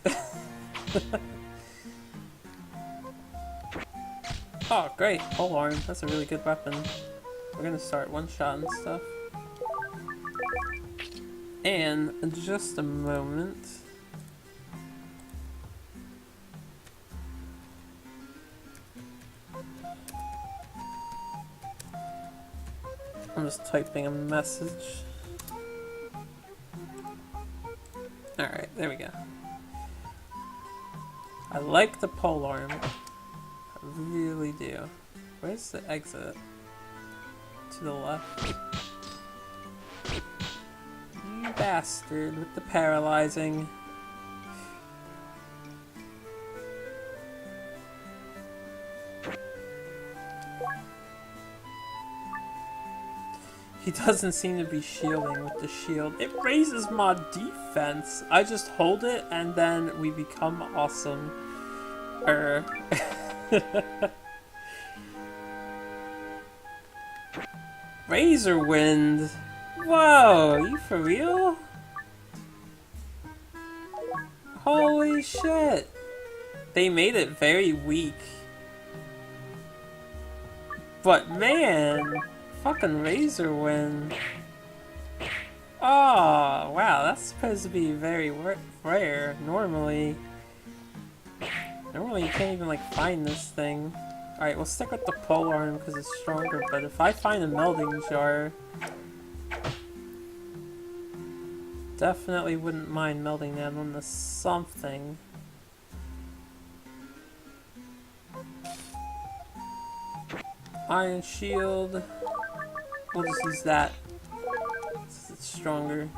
Oh great, pole arm, that's a really good weapon. We're gonna start one-shotting stuff. And in just a moment... I'm just typing a message. Alright, there we go. I like the polearm. I really do. Where's the exit? To the left. You bastard with the paralyzing. He doesn't seem to be shielding with the shield. It raises my defense. I just hold it and then we become awesome. Razor Wind. Whoa, you for real? Holy shit. They made it very weak. But man, fucking Razor Wind. Oh, wow, that's supposed to be very rare. Normally you can't even like find this thing. Alright, we'll stick with the polearm because it's stronger, but if I find a melding jar, definitely wouldn't mind melding that onto something. Iron Shield. We'll just use that since it's stronger.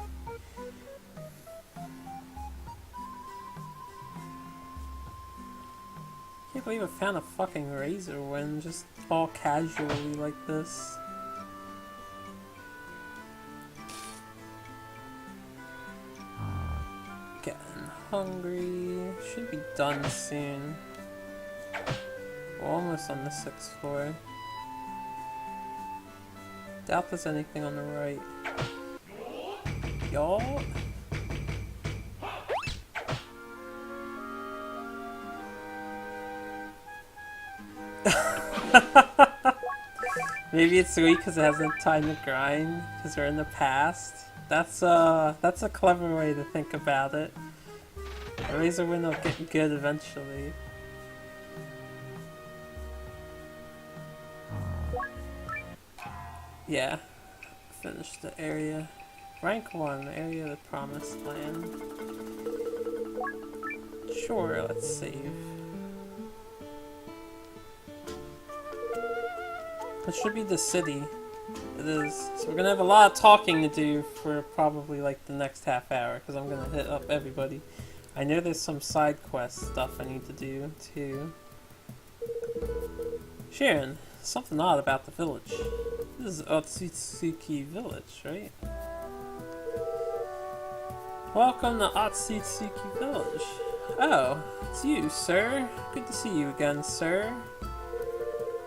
Can't believe I found a fucking Razor Wind just all casually like this. Getting hungry. Should be done soon. We're almost on the 6th floor. Doubt there's anything on the right. Y'all? Maybe it's weak because it hasn't time to grind because we're in the past. That's a clever way to think about it. A Razor Wind will get good eventually. Yeah, I finish the area. Rank 1, area of the Promised Land. Sure, let's save. It should be the city. It is. So we're gonna have a lot of talking to do for probably like the next half hour, because I'm gonna hit up everybody. I know there's some side quest stuff I need to do too. Shiren, something odd about the village. This is Otsutsuki Village, right? Welcome to Otsutsuki Village. Oh, it's you, sir. Good to see you again, sir.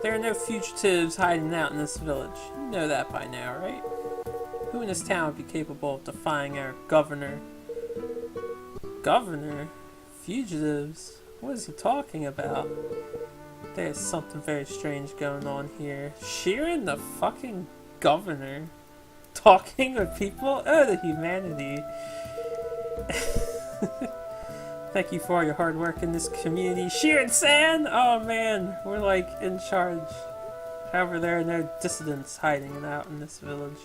There are no fugitives hiding out in this village. You know that by now, right? Who in this town would be capable of defying our governor? Governor? Fugitives? What is he talking about? There's something very strange going on here. Shiren, the fucking governor, talking with people? Oh, the humanity. Thank you for all your hard work in this community. Shiren-san! Oh man, we're like in charge. However, there are no dissidents hiding out in this village.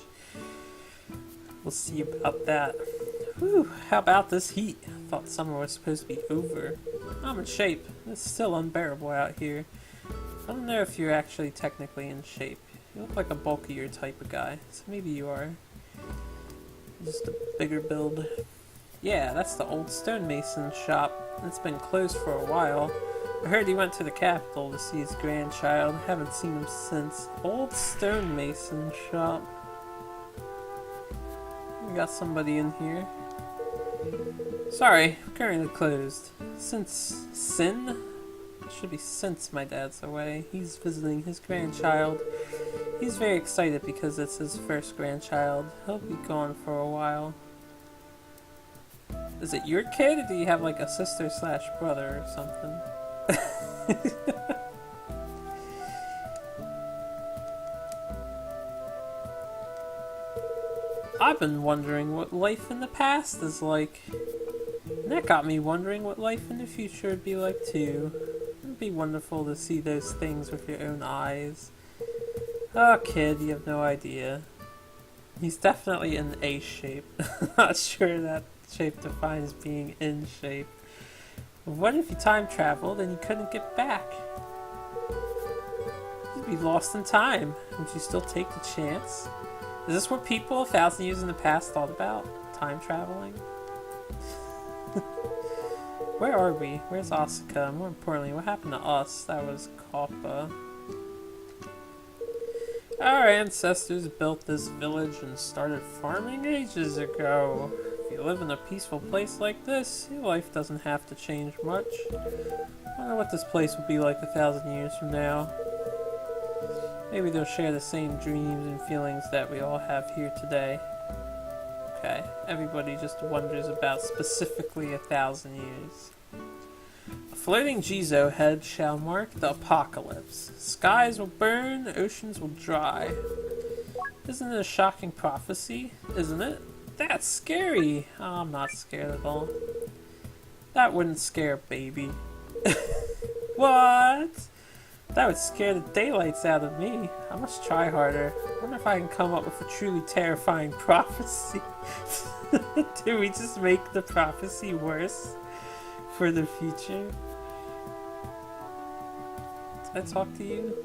We'll see about that. Whew, how about this heat? I thought summer was supposed to be over. I'm in shape. It's still unbearable out here. I don't know if you're actually technically in shape. You look like a bulkier type of guy, so maybe you are. Just a bigger build. Yeah, that's the old stonemason shop. It's been closed for a while. I heard he went to the capital to see his grandchild. Haven't seen him since. Old stonemason shop. We got somebody in here. Sorry, currently closed. Since Sin? It should be since my dad's away. He's visiting his grandchild. He's very excited because it's his first grandchild. He'll be gone for a while. Is it your kid, or do you have like a sister slash brother or something? I've been wondering what life in the past is like. And that got me wondering what life in the future would be like too. It'd be wonderful to see those things with your own eyes. Oh kid, you have no idea. He's definitely in A shape. Not sure that shape defines being in shape. What if you time traveled and you couldn't get back? You'd be lost in time. Would you still take the chance? Is this what people 1,000 years in the past thought about? Time traveling? Where are we? Where's Asuka? More importantly, what happened to us? That was Kappa. Our ancestors built this village and started farming ages ago. If you live in a peaceful place like this, your life doesn't have to change much. I wonder what this place will be like 1,000 years from now. Maybe they'll share the same dreams and feelings that we all have here today. Okay, everybody just wonders about specifically 1,000 years. A floating Jizo head shall mark the apocalypse. Skies will burn, oceans will dry. Isn't it a shocking prophecy? Isn't it? That's scary! Oh, I'm not scared at all. That wouldn't scare a baby. What? That would scare the daylights out of me. I must try harder. I wonder if I can come up with a truly terrifying prophecy. Do we just make the prophecy worse for the future? Did I talk to you?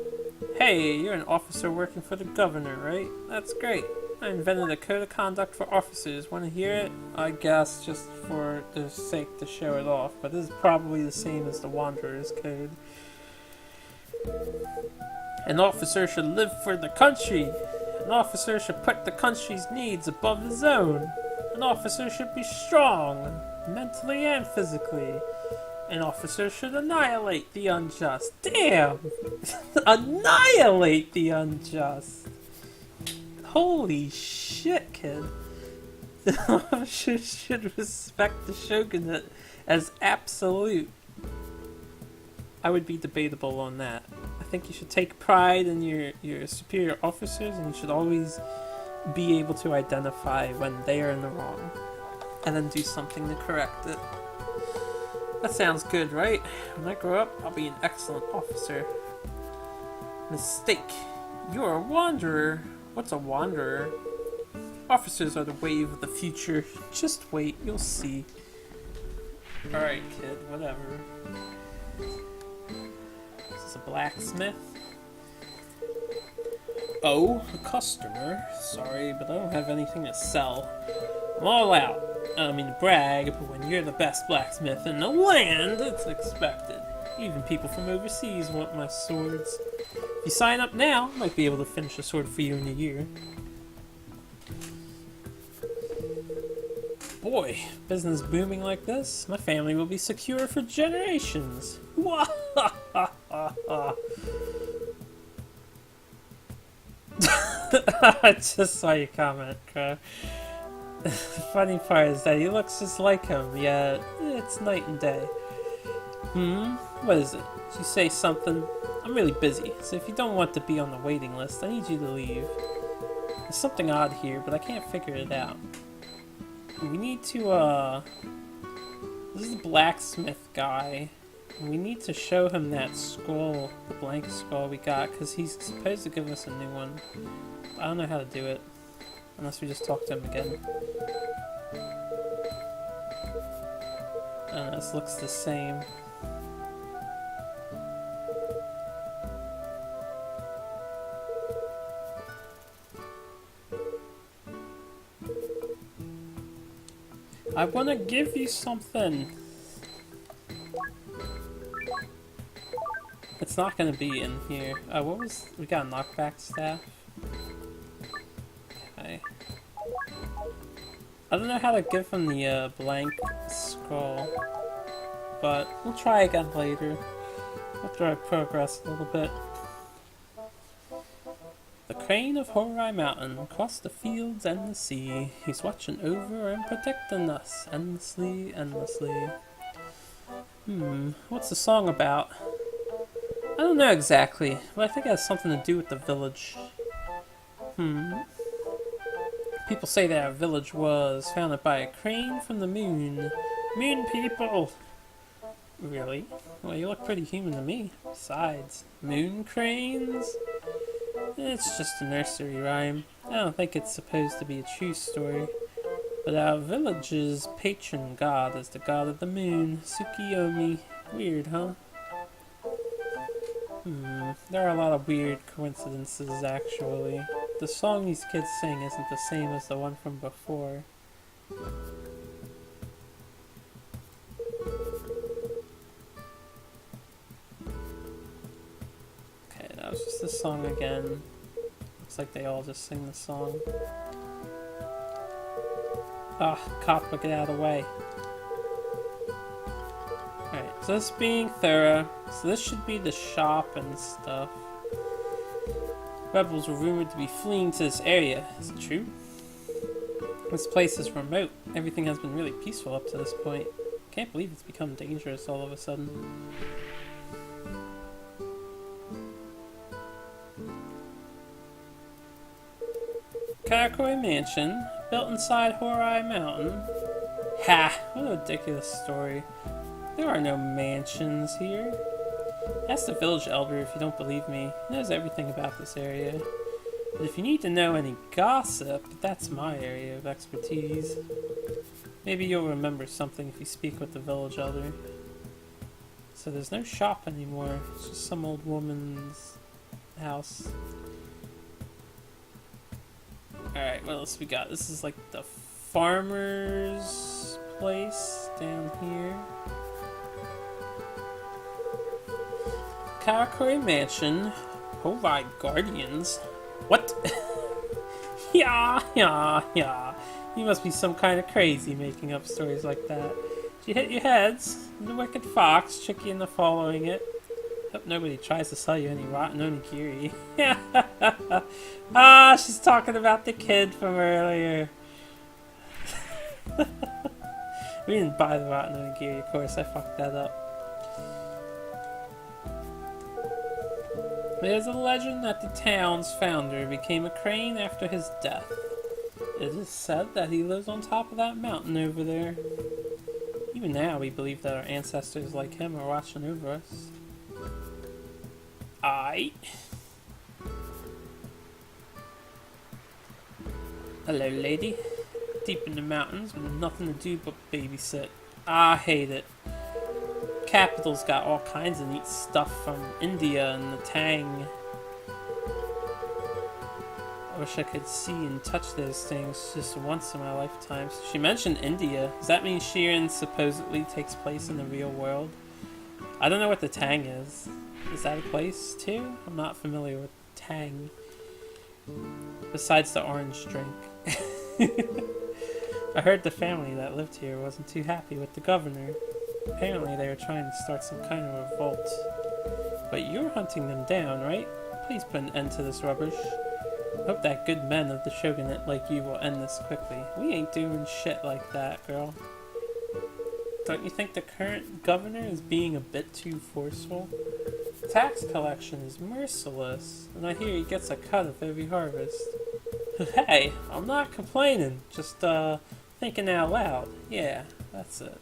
Hey, you're an officer working for the governor, right? That's great. I invented a code of conduct for officers. Want to hear it? I guess just for the sake to show it off, but this is probably the same as the Wanderer's Code. An officer should live for the country. An officer should put the country's needs above his own. An officer should be strong, mentally and physically. An officer should annihilate the unjust. Damn! Annihilate the unjust! Holy shit, kid. The officer should respect the shogunate as absolute. I would be debatable on that. I think you should take pride in your superior officers, and you should always be able to identify when they are in the wrong, and then do something to correct it. That sounds good, right? When I grow up, I'll be an excellent officer. Mistake. You're a wanderer. What's a wanderer? Officers are the wave of the future. Just wait, you'll see. Alright, kid, whatever. This is a blacksmith. Oh, a customer. Sorry, but I don't have anything to sell. I'm all out. I don't mean to brag, but when you're the best blacksmith in the land, it's expected. Even people from overseas want my swords. If you sign up now, I might be able to finish a sword for you in a year. Boy, business booming like this, my family will be secure for generations. I just saw your comment, Crow. The funny part is that he looks just like him, yet it's night and day. What is it? Did you say something? I'm really busy, so if you don't want to be on the waiting list, I need you to leave. There's something odd here, but I can't figure it out. We need to, this is the blacksmith guy. We need to show him that skull, the blank skull we got, because he's supposed to give us a new one. I don't know how to do it, unless we just talk to him again. I don't know, this looks the same. I want to give you something. It's not going to be in here. What was... We got a knockback staff. Okay. I don't know how to give him the blank skull. But we'll try again later. After I progress a little bit. The crane of Furai Mountain, across the fields and the sea. He's watching over and protecting us, endlessly, endlessly. What's the song about? I don't know exactly, but I think it has something to do with the village. People say that our village was founded by a crane from the moon. Moon people! Really? Well, you look pretty human to me. Besides, moon cranes? It's just a nursery rhyme. I don't think it's supposed to be a true story. But our village's patron god is the god of the moon, Tsukiyomi. Weird, huh? There are a lot of weird coincidences, actually. The song these kids sing isn't the same as the one from before. Okay, that was just the song again. Looks like they all just sing the song. Ah, cop, get out of the way. Alright, so this being thorough, so this should be the shop and stuff. Rebels were rumored to be fleeing to this area. Is it true? This place is remote. Everything has been really peaceful up to this point. Can't believe it's become dangerous all of a sudden. Kakuri Mansion, built inside Furai Mountain. Ha! What a ridiculous story. There are no mansions here. Ask the village elder if you don't believe me. He knows everything about this area. But if you need to know any gossip, that's my area of expertise. Maybe you'll remember something if you speak with the village elder. So there's no shop anymore. It's just some old woman's house. Alright, what else we got? This is like the farmer's place down here. Kakuri Mansion. Furai Guardians. What? Yeah. You must be some kind of crazy making up stories like that. Did you hit your heads? The wicked fox, tricky into following it. Hope nobody tries to sell you any rotten onigiri. Ah, she's talking about the kid from earlier. We didn't buy the rotten onigiri, of course. I fucked that up. There's a legend that the town's founder became a crane after his death. It is said that he lives on top of that mountain over there. Even now, we believe that our ancestors like him are watching over us. Hello, lady. Deep in the mountains with nothing to do but babysit. I hate it. Capital's got all kinds of neat stuff from India and the Tang. I wish I could see and touch those things just once in my lifetime. She mentioned India. Does that mean Shiren supposedly takes place in the real world? I don't know what the Tang is. Is that a place too? I'm not familiar with Tang. Besides the orange drink. I heard the family that lived here wasn't too happy with the governor. Apparently they were trying to start some kind of revolt. But you're hunting them down, right? Please put an end to this rubbish. Hope that good men of the shogunate like you will end this quickly. We ain't doing shit like that, girl. Don't you think the current governor is being a bit too forceful? Tax collection is merciless, and I hear he gets a cut of every harvest. Hey, I'm not complaining, just thinking out loud. Yeah, that's it.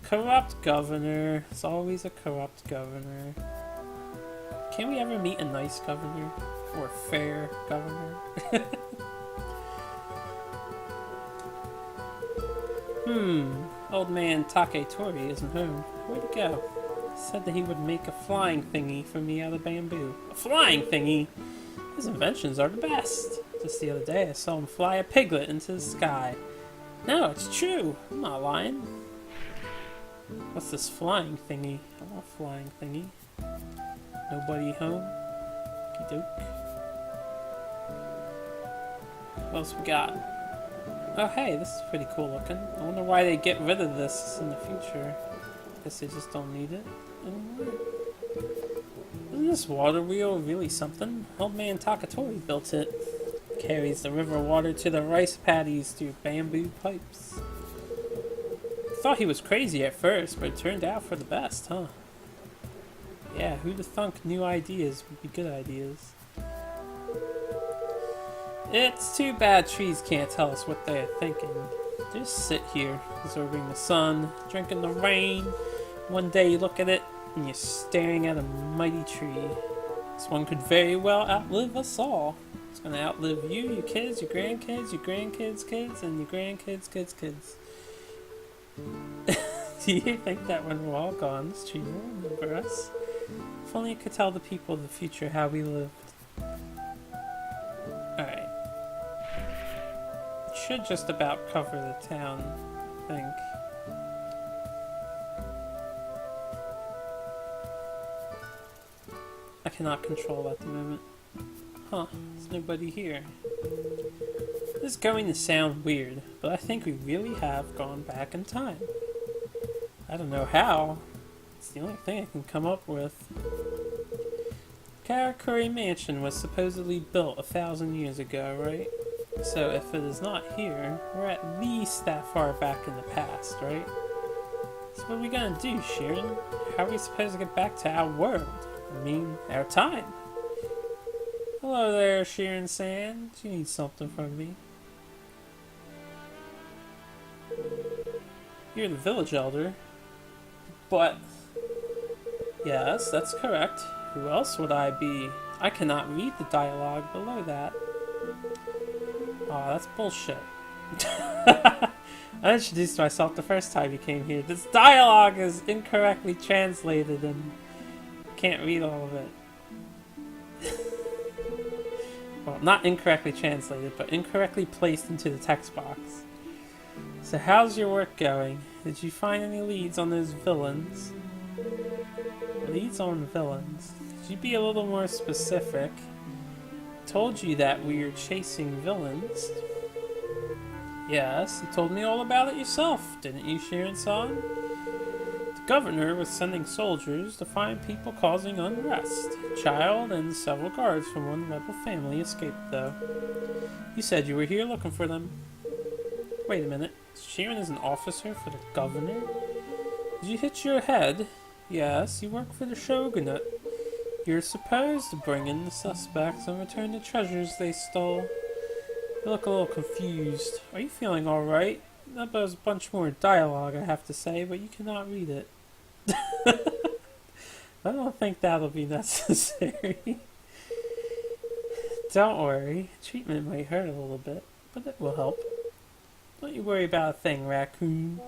Corrupt governor. It's always a corrupt governor. Can we ever meet a nice governor? Or a fair governor? Old man Taketori isn't home. Where'd he go? He said that he would make a flying thingy for me out of bamboo. A flying thingy? His inventions are the best. Just the other day I saw him fly a piglet into the sky. No, it's true. I'm not lying. What's this flying thingy? I want a flying thingy. Nobody home? Okey doke. What else we got? Oh hey, this is pretty cool looking. I wonder why they get rid of this in the future. Guess they just don't need it anymore. Isn't this water wheel really something? Old man Takatori built it. Carries the river water to the rice paddies through bamboo pipes. Thought he was crazy at first, but it turned out for the best, huh? Yeah, who'd have thunk new ideas would be good ideas. It's too bad trees can't tell us what they're thinking. Just sit here, absorbing the sun, drinking the rain. One day you look at it, and you're staring at a mighty tree. This one could very well outlive us all. It's gonna outlive you, your kids, your grandkids' kids, and your grandkids' kids. Do you think that when we're all gone, this tree will remember us? If only I could tell the people of the future how we lived. Alright. It should just about cover the town, I think. I cannot control at the moment. Huh, there's nobody here. This is going to sound weird, but I think we really have gone back in time. I don't know how. It's the only thing I can come up with. Kakuri Mansion was supposedly built 1,000 years ago, right? So if it is not here, we're at least that far back in the past, right? So what are we gonna do, Shiren? How are we supposed to get back to our world? I mean, our time. Hello there, Shiren-san. Do you need something from me? You're the village elder. But... yes, that's correct. Who else would I be? I cannot read the dialogue below that. Aw, that's bullshit. I introduced myself the first time you came here. This dialogue is incorrectly translated and can't read all of it. Well, not incorrectly translated, but incorrectly placed into the text box. So how's your work going? Did you find any leads on those villains? Leads on villains? Could you be a little more specific? Told you that we are chasing villains. Yes, you told me all about it yourself, didn't you, Shiren-san? The governor was sending soldiers to find people causing unrest. A child and several guards from one rebel family escaped, though. You said you were here looking for them. Wait a minute. Shiren is an officer for the governor? Did you hit your head? Yes, you work for the shogunate. You're supposed to bring in the suspects and return the treasures they stole. You look a little confused. Are you feeling alright? That was a bunch more dialogue, I have to say, but you cannot read it. I don't think that'll be necessary. Don't worry. Treatment might hurt a little bit. but it will help. Don't you worry about a thing, Raccoon.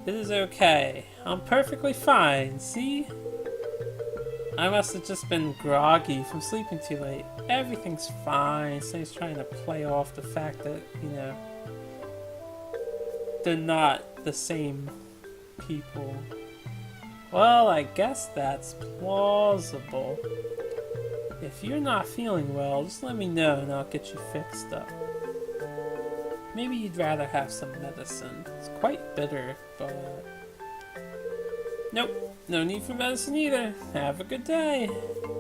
It is okay. I'm perfectly fine, see? I must have just been groggy from sleeping too late. Everything's fine. So he's trying to play off the fact that, you know, they're not the same people. Well, I guess that's plausible. If you're not feeling well, just let me know and I'll get you fixed up. Maybe you'd rather have some medicine. It's quite bitter, but... Nope, no need for medicine either. Have a good day.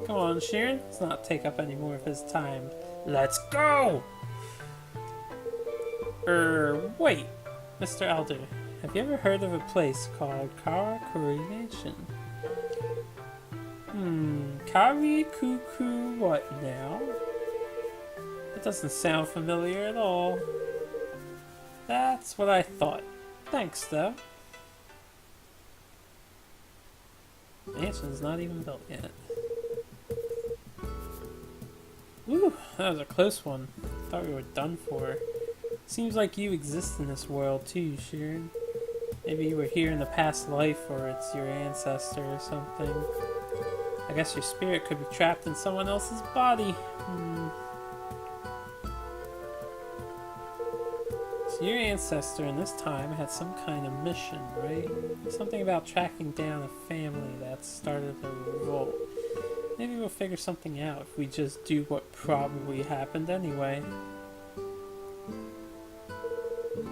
Come on, Shiren. Let's not take up any more of his time. Let's go! Wait. Mr. Elder, have you ever heard of a place called Kakuri Mansion? Kari Cuckoo what now? That doesn't sound familiar at all. That's what I thought. Thanks, though. Mansion's not even built yet. Woo, that was a close one. Thought we were done for. Seems like you exist in this world too, Shiren. Maybe you were here in the past life, or it's your ancestor or something. I guess your spirit could be trapped in someone else's body. So your ancestor in this time had some kind of mission, right? Something about tracking down a family that started a revolt. Maybe we'll figure something out if we just do what probably happened anyway.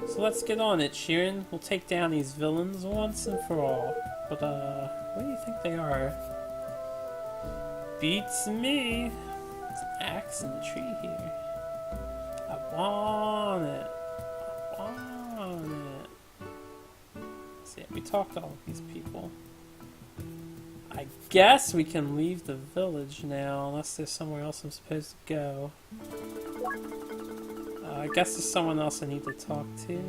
So let's get on it, Shiren. We'll take down these villains once and for all. But, what do you think they are? Beats me! There's an axe in the tree here. I want it. I want it. See, we talked to all of these people. I guess we can leave the village now, unless there's somewhere else I'm supposed to go. I guess there's someone else I need to talk to.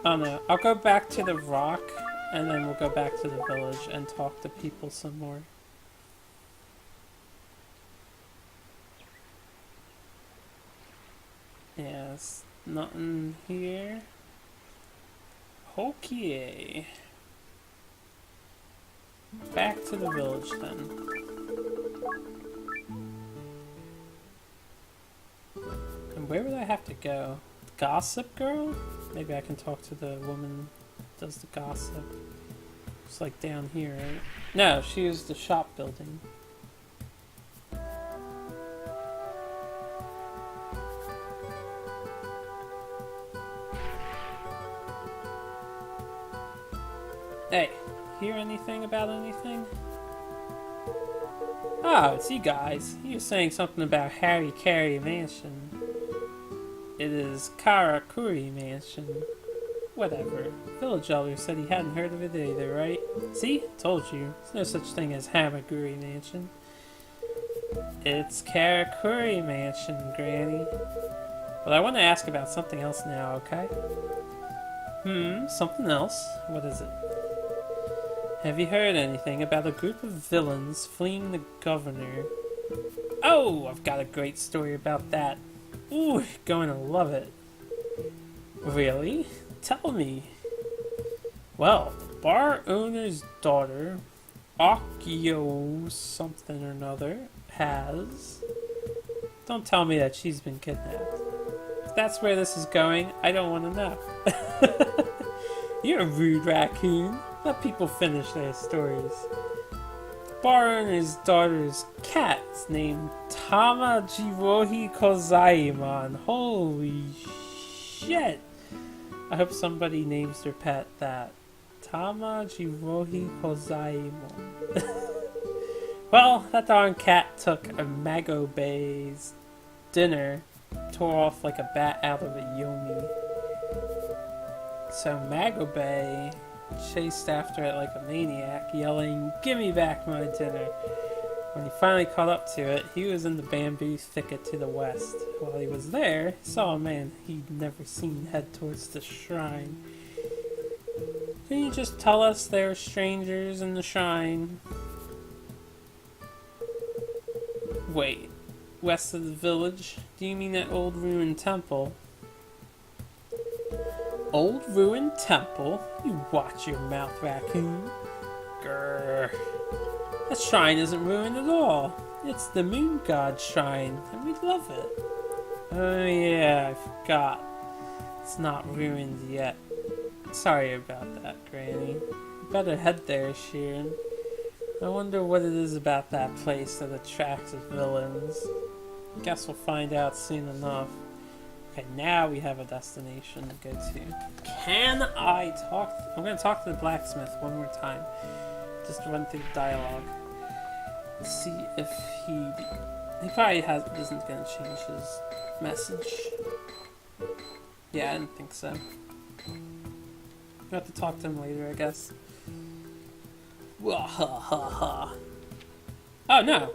Oh no, I'll go back to the rock, and then we'll go back to the village and talk to people some more. Yes, nothing here. Okay. Back to the village then. And where would I have to go? Gossip girl? Maybe I can talk to the woman who does the gossip. It's like down here, right? No, she was the shop building. Hey, hear anything about anything? Oh, it's you guys. You were saying something about Harry Carey Mansion. It is Kakuri Mansion. Whatever. Village Elder said he hadn't heard of it either, right? See? Told you. There's no such thing as Hamakuri Mansion. It's Kakuri Mansion, Granny. But I want to ask about something else now, okay? Something else? What is it? Have you heard anything about a group of villains fleeing the governor? Oh, I've got a great story about that. Ooh, you're going to love it. Really? Tell me. Well, the bar owner's daughter, Akio something or another, has... Don't tell me that she's been kidnapped. If that's where this is going, I don't want to know. You're a rude raccoon. Let people finish their stories. Bar owner's daughter's cat is named Tama Jirohi Kozaiman. Holy shit! I hope somebody names their pet that. Tama Jirohi Kozaiman. Well, that darn cat took a Magobe's dinner, tore off like a bat out of a yomi. So Magobe chased after it like a maniac, yelling, "Give me back my dinner!" When he finally caught up to it, he was in the bamboo thicket to the west. While he was there, he saw a man he'd never seen head towards the shrine. Can you just tell us they're strangers in the shrine? Wait, west of the village? Do you mean that old ruined temple? Old ruined temple? You watch your mouth, raccoon. Grrr. That shrine isn't ruined at all. It's the moon god shrine, and we love it. Oh yeah, I forgot. It's not ruined yet. Sorry about that, Granny. You better head there, Shiren. I wonder what it is about that place that attracts villains. Guess we'll find out soon enough. Okay, now we have a destination to go to. Can I talk? I'm gonna talk to the blacksmith one more time. Just run through the dialogue. See if he probably isn't gonna change his message. Yeah, I didn't think so. We'll have to talk to him later, I guess. Wahahaha. Oh no!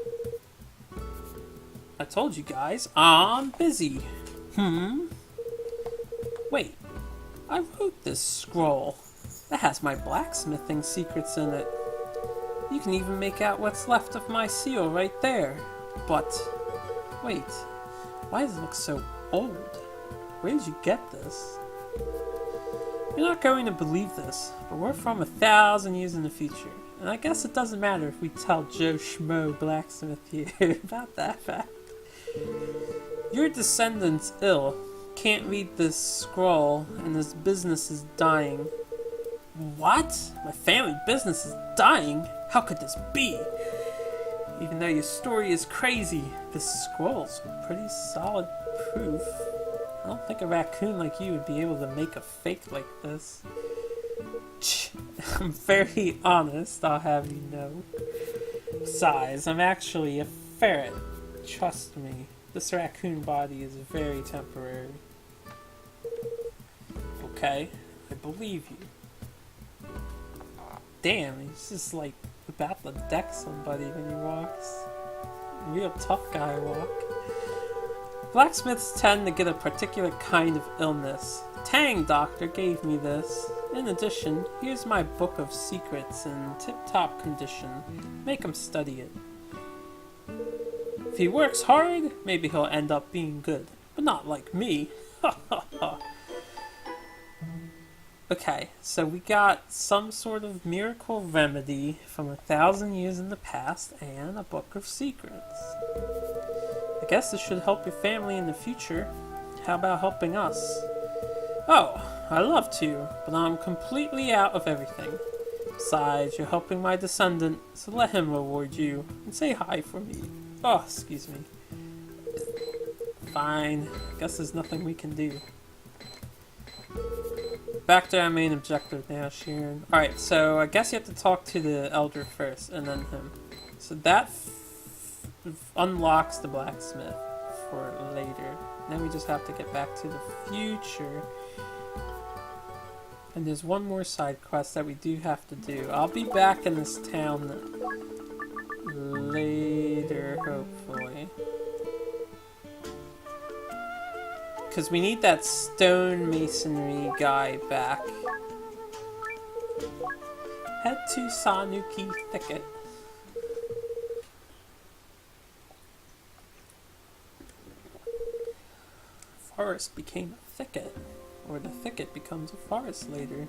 I told you guys, I'm busy. Wait, I wrote this scroll. That has my blacksmithing secrets in it. You can even make out what's left of my seal right there. But, wait, why does it look so old? Where did you get this? You're not going to believe this, but we're from 1,000 years in the future. And I guess it doesn't matter if we tell Joe Schmo Blacksmith here about that fact. Your descendant's ill, can't read this scroll, and his business is dying. What? My family business is dying? How could this be? Even though your story is crazy, this scroll's pretty solid proof. I don't think a raccoon like you would be able to make a fake like this. I'm very honest, I'll have you know. Besides, I'm actually a ferret. Trust me, this raccoon body is very temporary. Okay, I believe you. Damn, he's just like about to deck somebody when he walks. Real tough guy walk. Blacksmiths tend to get a particular kind of illness. Tang doctor gave me this. In addition, here's my book of secrets in tip-top condition. Make him study it. If he works hard, maybe he'll end up being good. But not like me. Ha ha ha. Okay, so we got some sort of miracle remedy from 1,000 years in the past and a book of secrets. I guess this should help your family in the future. How about helping us? Oh, I'd love to, but I'm completely out of everything. Besides, you're helping my descendant, so let him reward you. And say hi for me. Oh, excuse me. Fine. Guess there's nothing we can do. Back to our main objective now, Shiren. Alright, so I guess you have to talk to the elder first, and then him. So that unlocks the blacksmith for later. Then we just have to get back to the future. And there's one more side quest that we do have to do. I'll be back in this town later, hopefully. Because we need that stone masonry guy back. Head to Sanuki Thicket. Forest became a thicket, or the thicket becomes a forest later.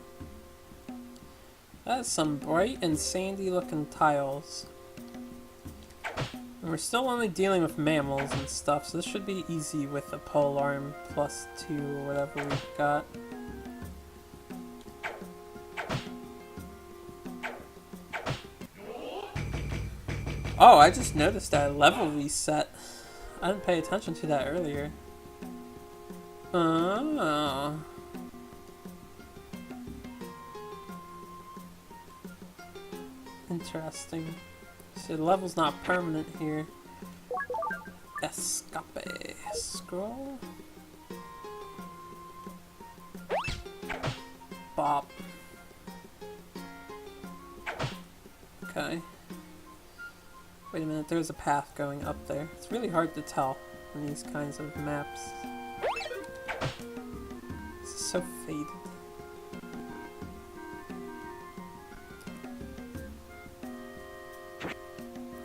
That's some bright and sandy looking tiles. And we're still only dealing with mammals and stuff, so this should be easy with the polearm +2 or whatever we've got. Oh, I just noticed that level reset. I didn't pay attention to that earlier. Oh. Interesting. So the level's not permanent here. Escape. Scroll. Bop. Okay. Wait a minute, there's a path going up there. It's really hard to tell in these kinds of maps. This is so faded.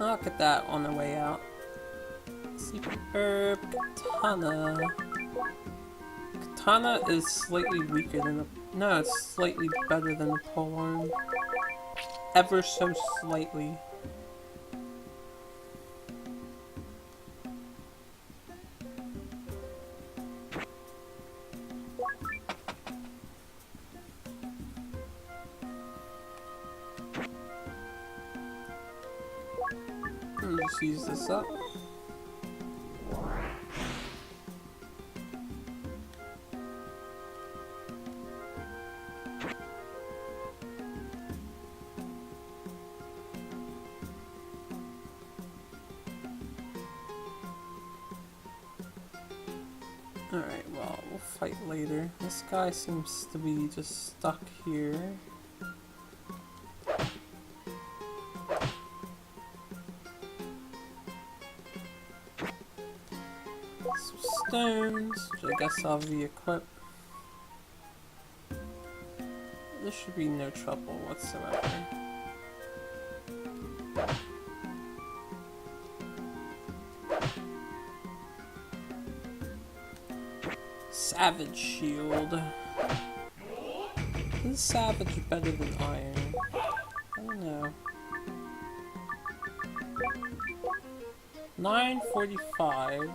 I'll get that on the way out. Sleeping herb, katana. Katana is slightly weaker than the... No, it's slightly better than the polearm. Ever so slightly. Just use this up. Alright, well, we'll fight later. This guy seems to be just stuck here. Some stones, which I guess I'll re-equip. There should be no trouble whatsoever. Savage shield. Is savage better than iron? I don't know. 945.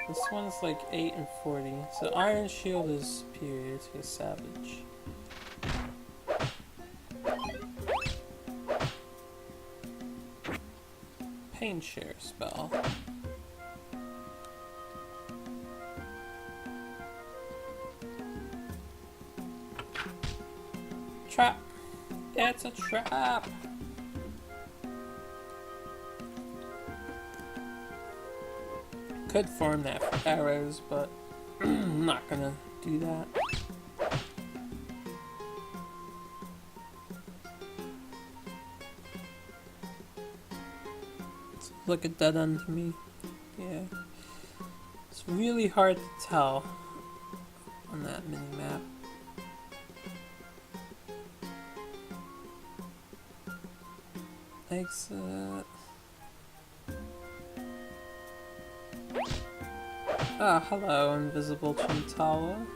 This one's like 8 and 40. So iron shield is superior to a savage. Pain share spell. Trap! It's a trap! Could farm that for arrows, but I'm not gonna do that. Look at that end to me. Yeah. It's really hard to tell on that mini-map. Exit. Ah, hello, invisible Chintala.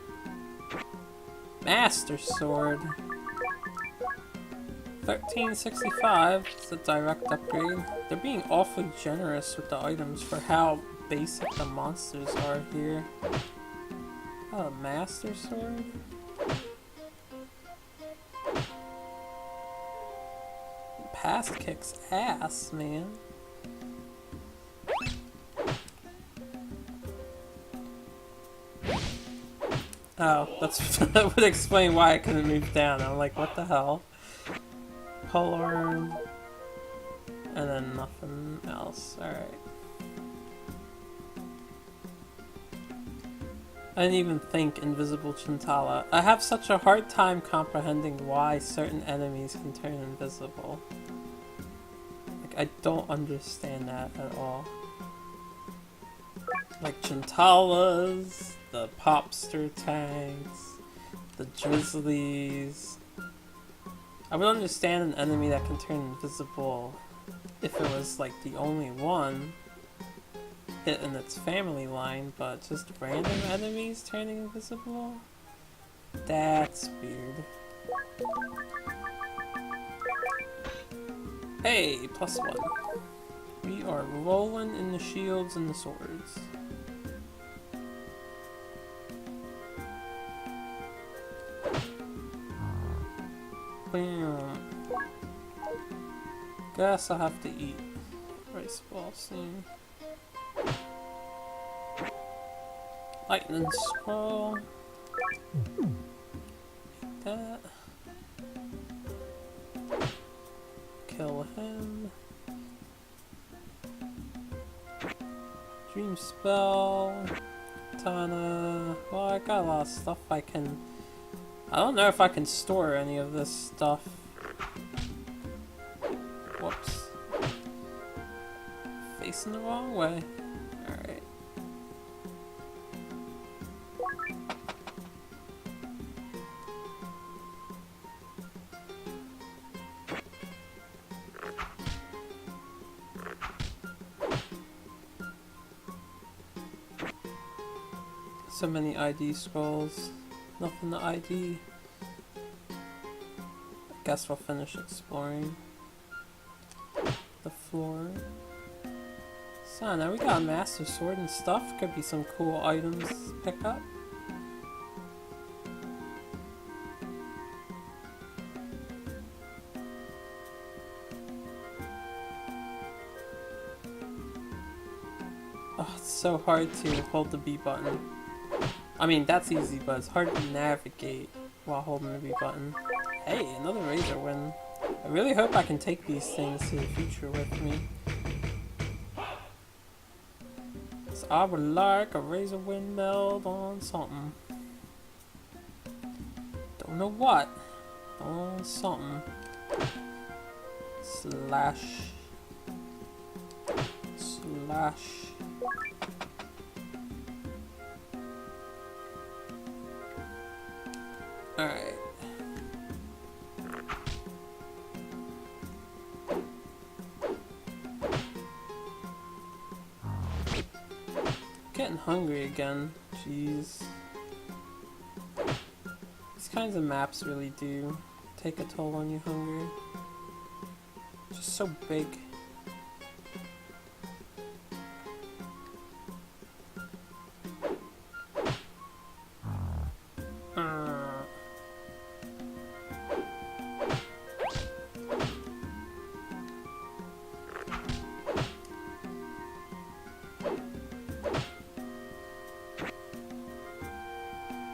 Master Sword. 1365. It's a direct upgrade. They're being awfully generous with the items for how basic the monsters are here. Oh, Master Sword? Past kicks ass, man. Oh, that would explain why I couldn't move down. I'm like, what the hell? Polearm. And then nothing else. Alright. I didn't even think invisible Chintala. I have such a hard time comprehending why certain enemies can turn invisible. Like, I don't understand that at all. Like Chintalas, the Popster tanks, the Drizzlies. I would understand an enemy that can turn invisible if it was like the only one hit in its family line, but just random enemies turning invisible? That's weird. Hey, +1. We are rolling in the shields and the swords. Bam. Guess I'll have to eat rice ball soon. Lightning scroll. Eat that. Kill him. Dream spell. Katana. Well, I got a lot of stuff I can... I don't know if I can store any of this stuff. Whoops. Facing the wrong way. Alright. So many ID scrolls. Nothing to ID. I guess we'll finish exploring the floor. So now we got a master sword and stuff. Could be some cool items to pick up. Oh, it's so hard to hold the B button. I mean, that's easy, but it's hard to navigate while holding the B button. Hey, another razor win. I really hope I can take these things to the future with me. So I would like a razor windmill on something. Don't know what. On something. Slash. Alright. Getting hungry again. Jeez. These kinds of maps really do take a toll on your hunger. Just so big.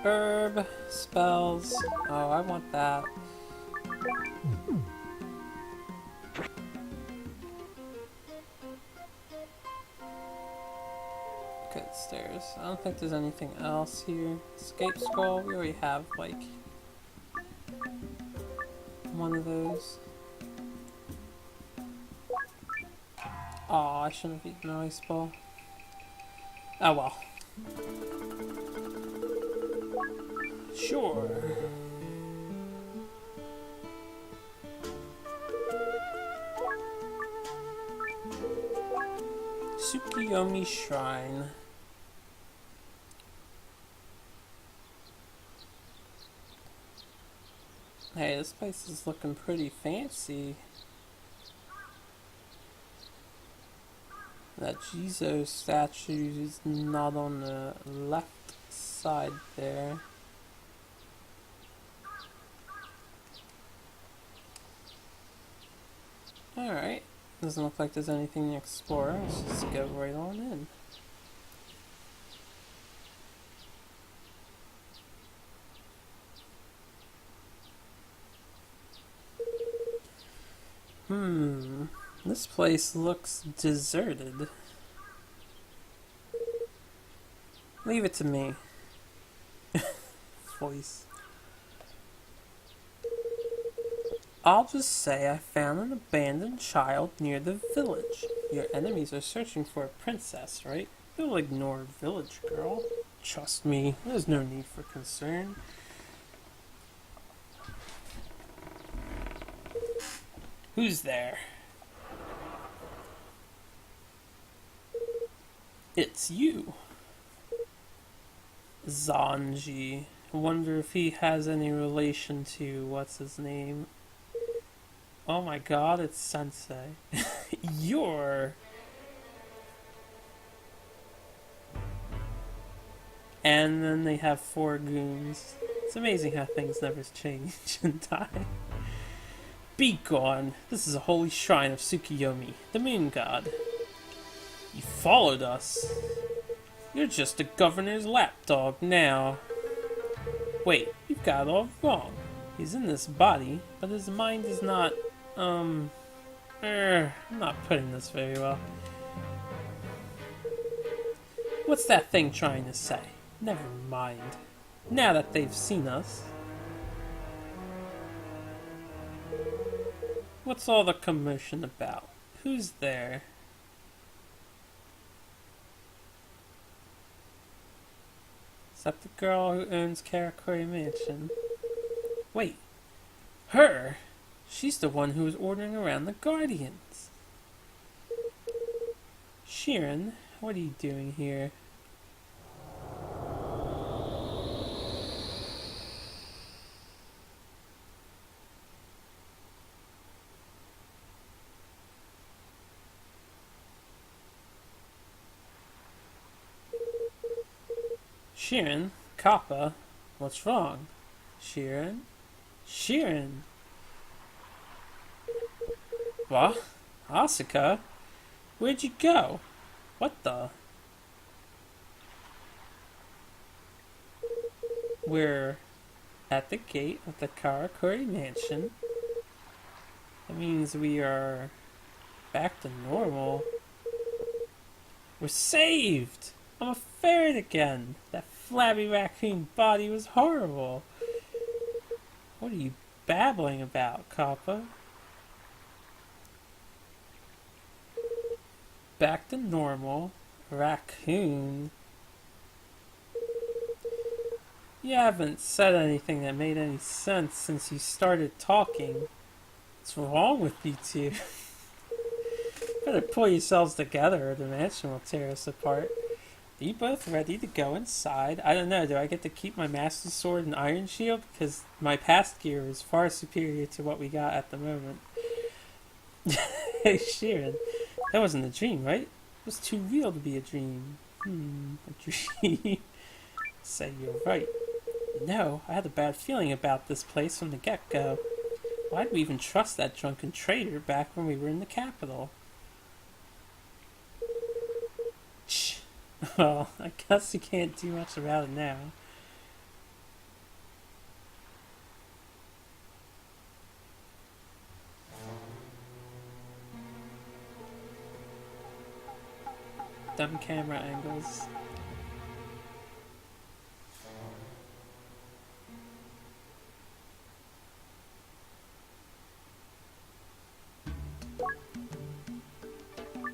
Herb, spells. Oh, I want that. Good stairs. I don't think there's anything else here. Escape scroll. We already have like one of those. Oh, I shouldn't have eaten an ice ball. Oh well. Sure. Tsukiyomi Shrine. Hey, this place is looking pretty fancy. That Jizo statue is not on the left side there. Alright, doesn't look like there's anything to explore. Let's just go right on in. This place looks deserted. Leave it to me. Voice. I'll just say I found an abandoned child near the village. Your enemies are searching for a princess, right? They'll ignore a village girl. Trust me, there's no need for concern. Who's there? It's you. Zanji. I wonder if he has any relation to what's his name. Oh my god, it's Sensei. You're... And then they have 4 goons. It's amazing how things never change in time. Be gone. This is a holy shrine of Tsukiyomi, the moon god. You followed us. You're just a governor's lapdog now. Wait, you've got it all wrong. He's in this body, but his mind is not, I'm not putting this very well. What's that thing trying to say? Never mind. Now that they've seen us. What's all the commotion about? Who's there? Except the girl who owns Kakuri Mansion. Wait. Her? She's the one who was ordering around the Guardians. Shiren, what are you doing here? Shiren? Kappa? What's wrong? Shiren? Shiren? What? Asuka? Where'd you go? What the? We're at the gate of the Kakuri mansion. That means we are back to normal. We're saved! I'm a ferret again! That flabby raccoon body was horrible. What are you babbling about, Kappa? Back to normal? Raccoon? You haven't said anything that made any sense since you started talking. What's wrong with you two? Better pull yourselves together or the mansion will tear us apart. Are you both ready to go inside? I don't know, do I get to keep my Master Sword and Iron Shield? Because my past gear is far superior to what we got at the moment. Hey, Shiren, that wasn't a dream, right? It was too real to be a dream. A dream? Say you're right. No, I had a bad feeling about this place from the get-go. Why'd we even trust that drunken traitor back when we were in the capital? Shh. Well, I guess you can't do much about it now. Dumb camera angles.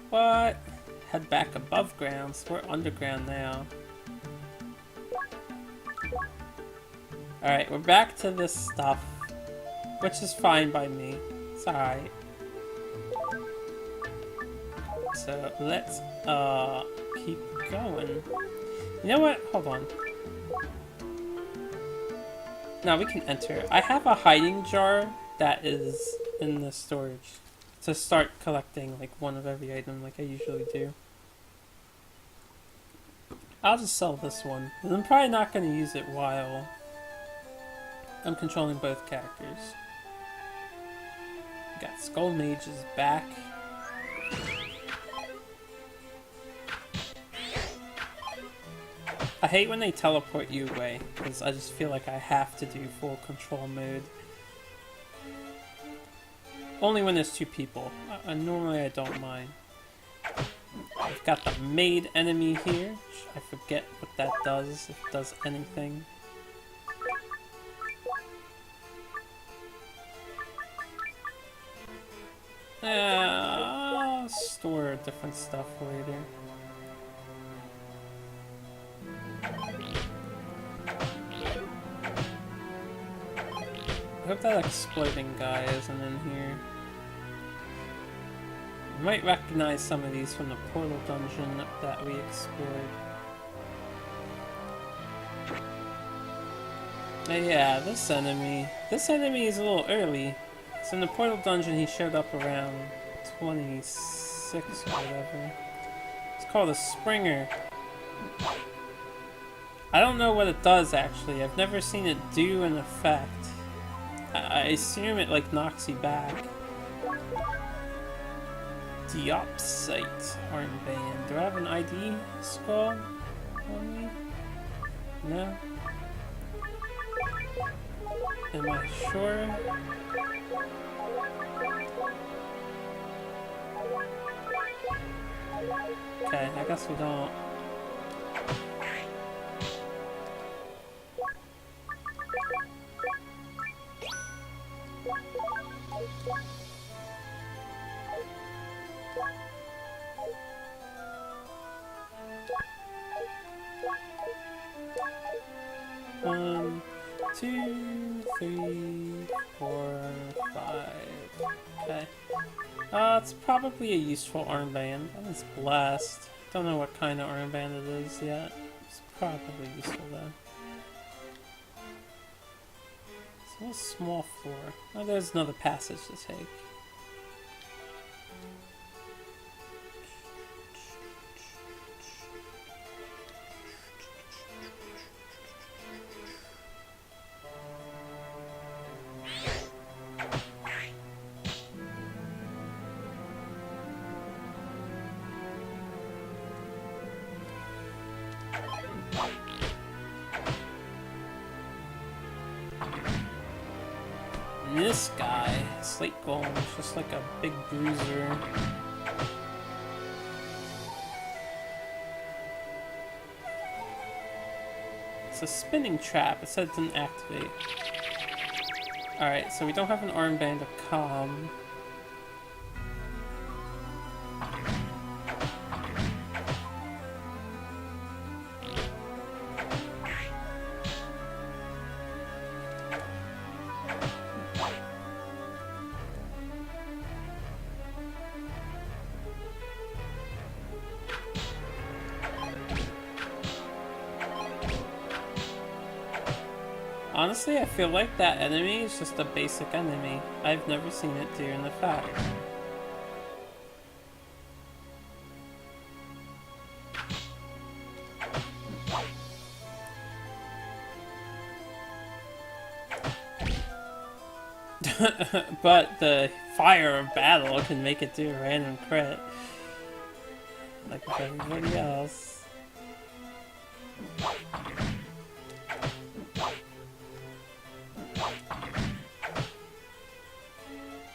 What? Head back above ground, so we're underground now. Alright, we're back to this stuff, which is fine by me. It's alright. So let's keep going. You know what? Hold on. Now we can enter. I have a hiding jar that is in the storage to start collecting like one of every item like I usually do. I'll just sell this one. And I'm probably not going to use it while I'm controlling both characters. Got Skull Mage's back. I hate when they teleport you away, because I just feel like I have to do full control mode. Only when there's two people. Normally I don't mind. I've got the maid enemy here. I forget what that does, if it does anything. I'll store different stuff later. I hope that exploding guy isn't in here. You might recognize some of these from the portal dungeon that we explored. But yeah, this enemy is a little early. So in the portal dungeon he showed up around 26 or whatever. It's called a Springer. I don't know what it does actually. I've never seen it do an effect. I assume it like knocks you back. Diopsite armband. Do I have an ID skull on me? No? Am I sure? Okay, I guess we don't. One, two, three, four, five. Okay. It's probably a useful armband. And it's blessed. Don't know what kind of armband it is yet. It's probably useful though. It's a small floor. Oh, there's another passage to take. And this guy, Slate Golem, is just like a big bruiser. It's a spinning trap. It said it didn't activate. Alright, so we don't have an armband of calm. Honestly, I feel like that enemy is just a basic enemy. I've never seen it do an effect. But the fire of battle can make it do a random crit. Like with everybody else.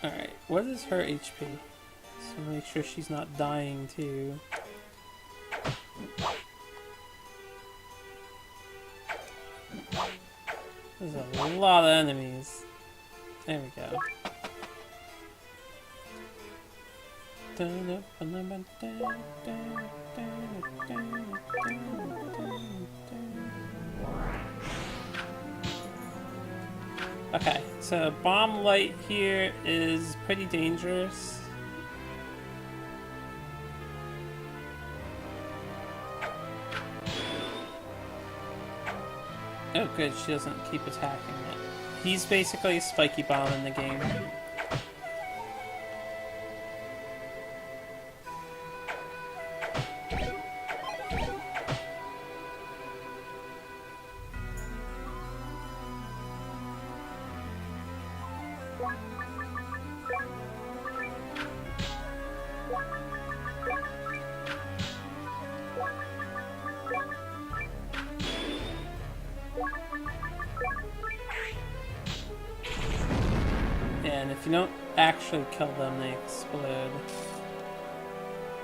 Alright, what is her HP? So make sure she's not dying too. There's a lot of enemies. There we go. Okay, so bomb light here is pretty dangerous. Oh good, she doesn't keep attacking it. He's basically a spiky bomb in the game. And if you don't actually kill them, they explode.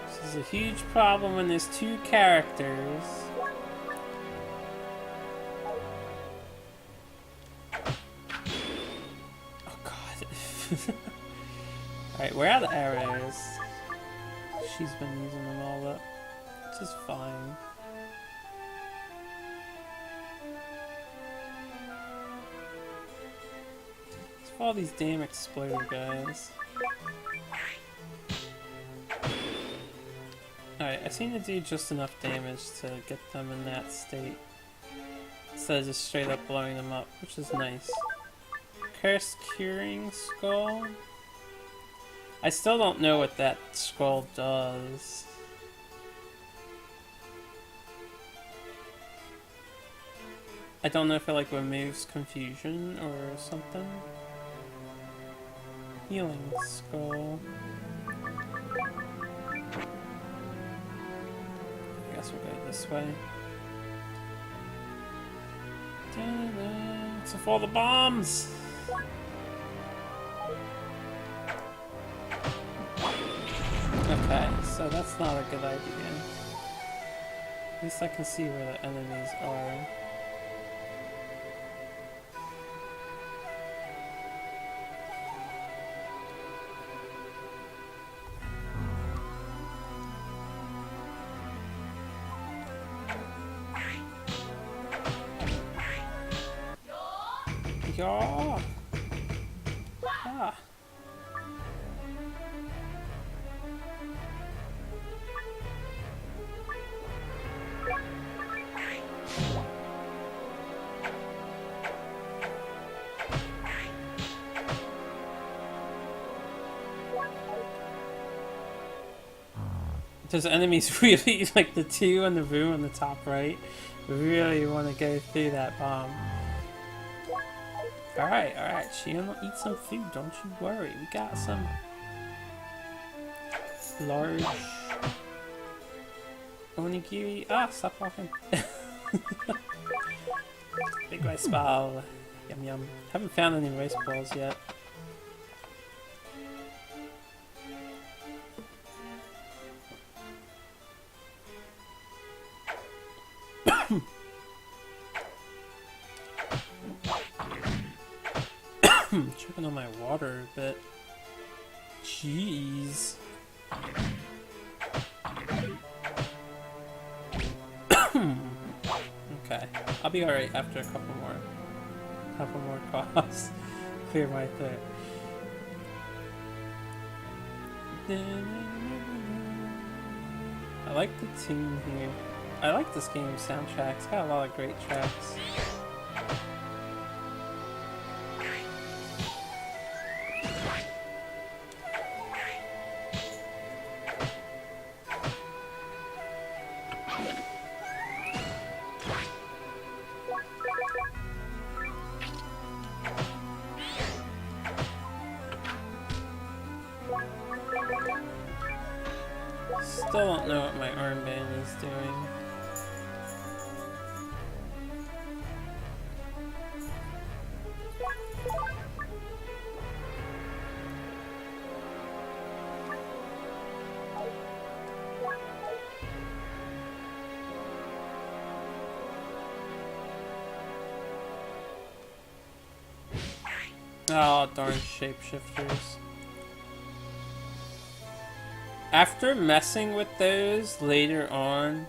This is a huge problem when there's two characters. Oh god. Alright, we're out of arrows. She's been using them all up, which is fine. All these damn exploder guys. Alright, I seem to do just enough damage to get them in that state. Instead of just straight up blowing them up, which is nice. Cursed Curing Skull? I still don't know what that scroll does. I don't know if it like removes confusion or something. Healing Skull. I guess we'll go this way. So for the bombs! Okay, so that's not a good idea. At least I can see where the enemies are. Yeah. Ah. Those enemies really, like the two in the room on the top right, really want to go through that bomb. Alright, Shiren will eat some food, don't you worry. We got some large onigiri. Ah, stop walking. Big rice ball. Yum yum. Haven't found any rice balls yet. Checking on my water a bit. Jeez. Okay, I'll be alright after a couple more coughs. Clear my throat. I like the tune here. I like this game's soundtrack. It's got a lot of great tracks. Still don't know what my armband is doing. Oh, darn shapeshifters. After messing with those later on,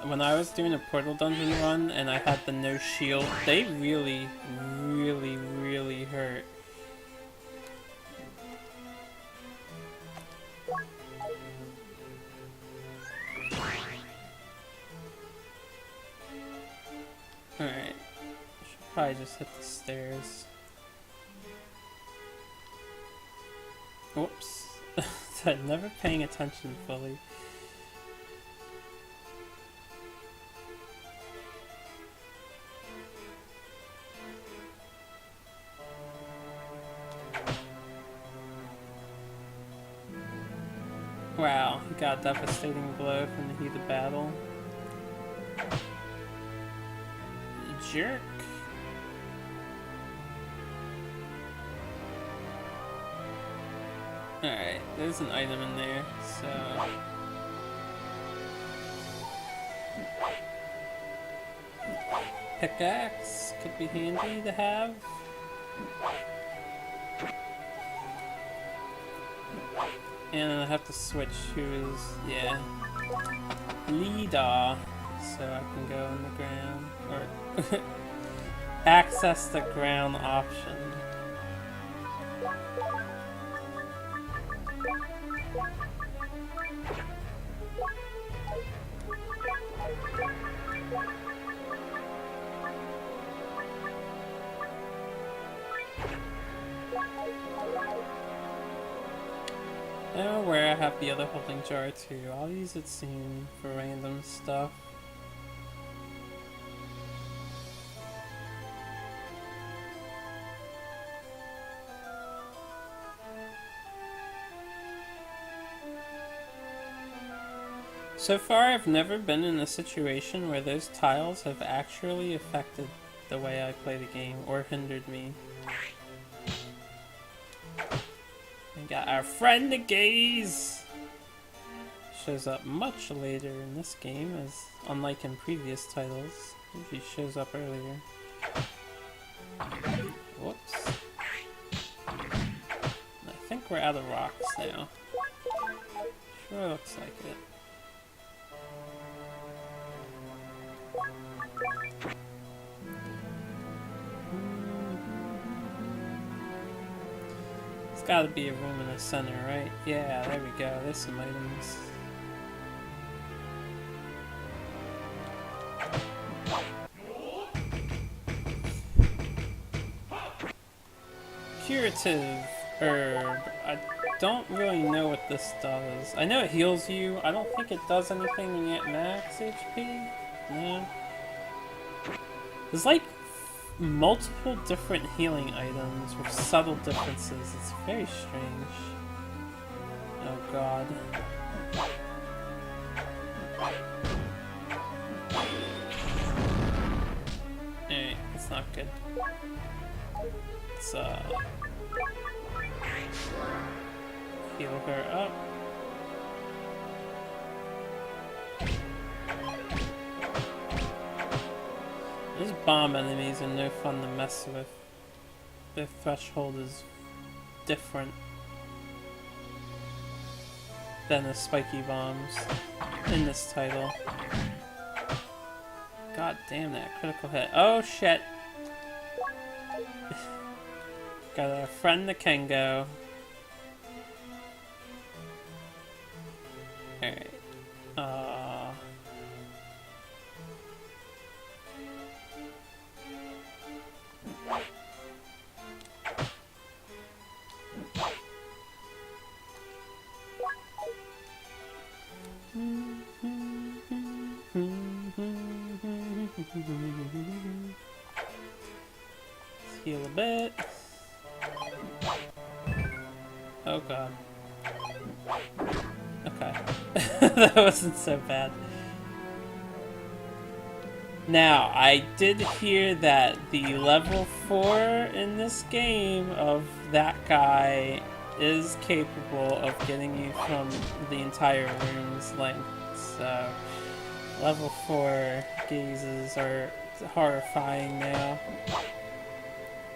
when I was doing a Portal Dungeon run and I had the no shield, they really, really, really hurt. Alright, should probably just hit the stairs. Whoops. I'm never paying attention fully. Wow, he got a devastating blow from the heat of battle. Jerk. Alright, there's an item in there, so... Pickaxe could be handy to have. And I have to switch who is, yeah, leader, so I can go on the ground, or access the ground option. Oh, where I have the other holding jar too. I'll use it soon for random stuff. So far, I've never been in a situation where those tiles have actually affected the way I play the game or hindered me. We got our friend the gaze! Shows up much later in this game, as unlike in previous titles, usually shows up earlier. Whoops. I think we're out of rocks now. Sure looks like it. Gotta be a room in the center, right? Yeah, there we go. There's some items. Curative herb. I don't really know what this does. I know it heals you. I don't think it does anything when you're at max HP. No. There's like multiple different healing items with subtle differences. It's very strange. Oh god. Alright, let's That's not good. Let's heal her up. These bomb enemies are no fun to mess with. Their threshold is different than the spiky bombs in this title. God damn that critical hit. Oh shit! Got our friend the Kengo. Alright. Heal a bit. Oh god. Okay. That wasn't so bad. Now, I did hear that the level 4 in this game of that guy is capable of getting you from the entire room's length. So, level 4 gazes are horrifying now.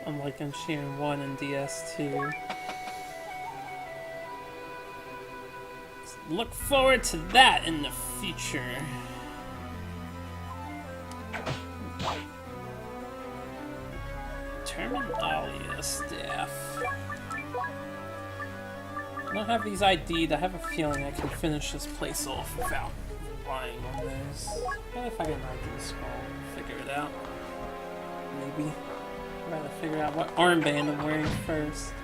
Unlike in Shiren 1 and DS2. Look forward to that in the future. Terminalia staff. I don't have these ID'd. I have a feeling I can finish this place off without relying on those. What if I get an ID scroll? Figure it out. Maybe. I'd rather figure out what armband I'm wearing first.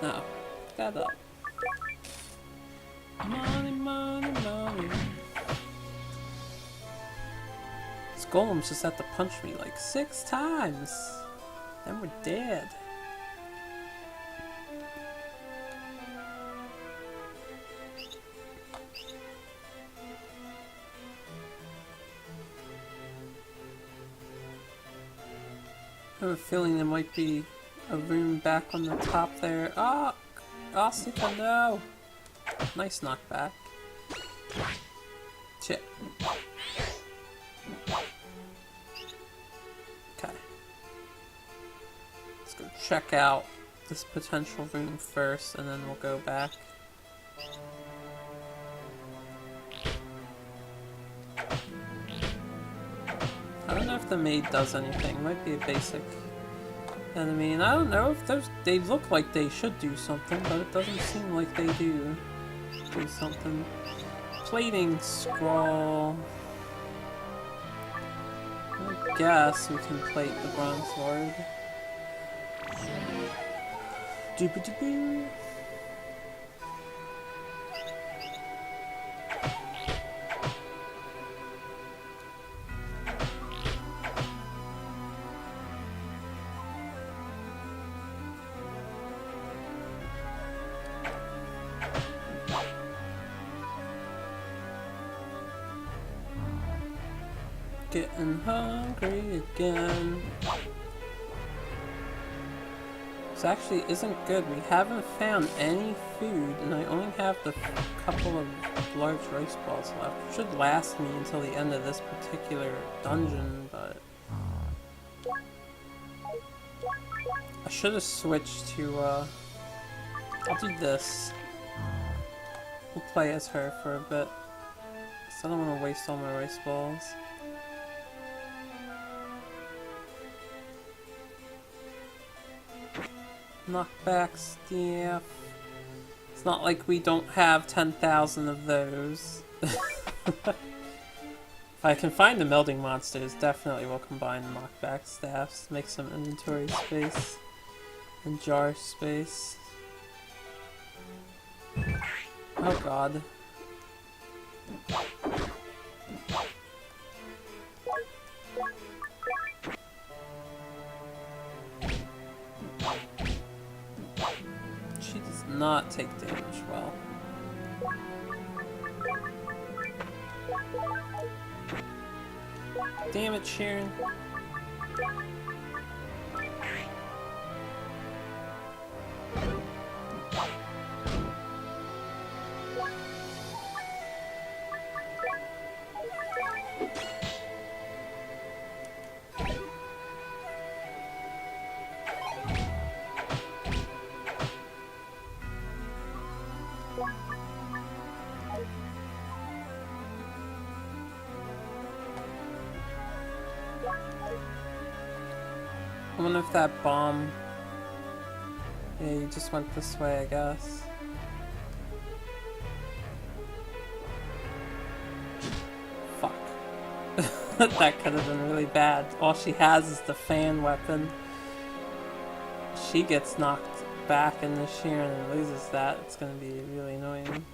No. That up. Money, money, money. This golem's just had to punch me like 6 times. Then we're dead. I have a feeling there might be a room back on the top there. Oh! Asuka, no! Nice knockback. Shit. Okay. Let's go check out this potential room first, and then we'll go back. I don't know if the maid does anything. It might be a basic enemy, and I don't know if those... They look like they should do something, but it doesn't seem like they do something. Plating scroll. I guess we can plate the bronze sword. Doop-a-doop-a. Getting hungry again. This actually isn't good. We haven't found any food, and I only have the couple of large rice balls left. It should last me until the end of this particular dungeon, but... I should have switched to, I'll do this. We'll play as her for a bit. So I don't want to waste all my rice balls. Knockback staff. It's not like we don't have 10,000 of those. If I can find the melding monsters, definitely will combine knockback staffs, make some inventory space and jar space. Oh god. She does not take damage well. Damn it, Shiren. I wonder if that bomb... Yeah, you just went this way, I guess. Fuck. That could have been really bad. All she has is the fan weapon. She gets knocked back and the Shiren and loses that. It's gonna be really annoying.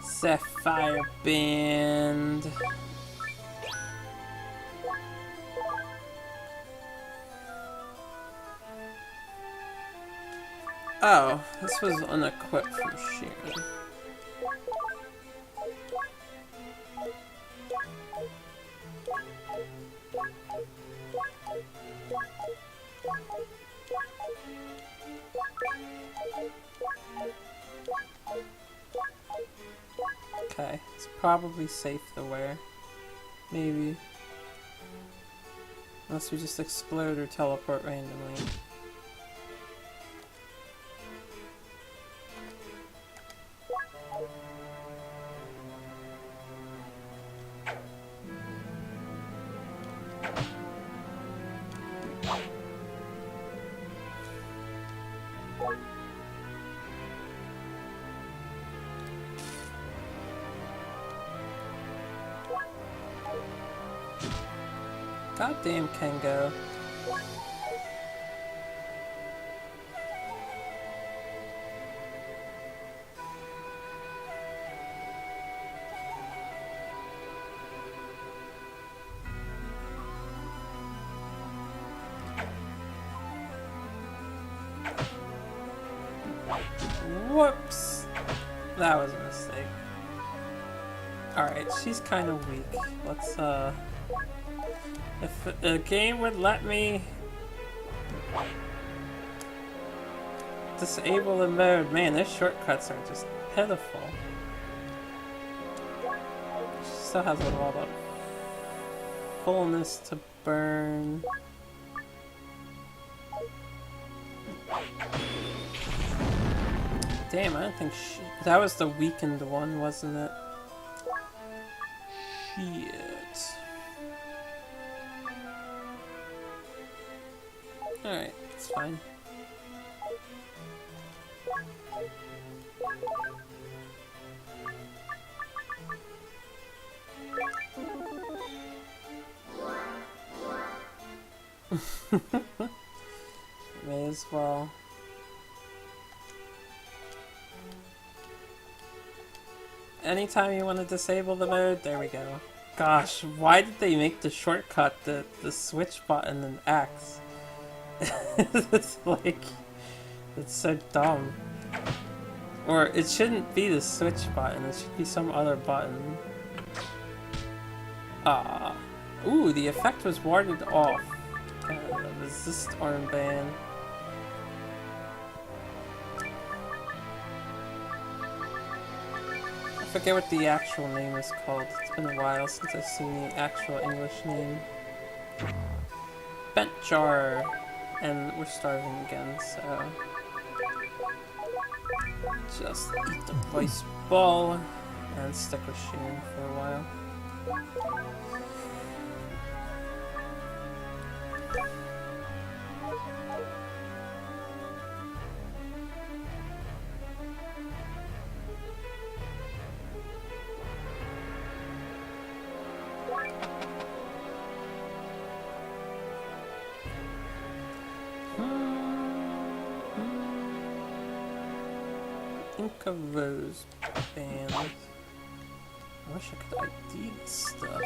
Sapphire Band. Oh, this was unequipped from Shiren. Okay, it's probably safe to wear. Maybe. Unless we just explode or teleport randomly. Goddamn Kango. Whoops! That was a mistake. Alright, she's kind of weak. Let's, if the game would let me disable the mode, man, those shortcuts are just pitiful. She still has a lot of fullness to burn. Damn, I don't think that was the weakened one, wasn't it? Shit. Alright, it's fine. May as well. Anytime you want to disable the mode, there we go. Gosh, why did they make the shortcut the switch button and X? It's like, it's so dumb. Or it shouldn't be the switch button, it should be some other button. Ah. Ooh, the effect was warded off. Resist armband. I forget what the actual name is called. It's been a while since I've seen the actual English name. Bent jar. And we're starving again, so just eat the rice ball and stick with Shiren for a while. Inca Rose Band. I wish I could ID this stuff.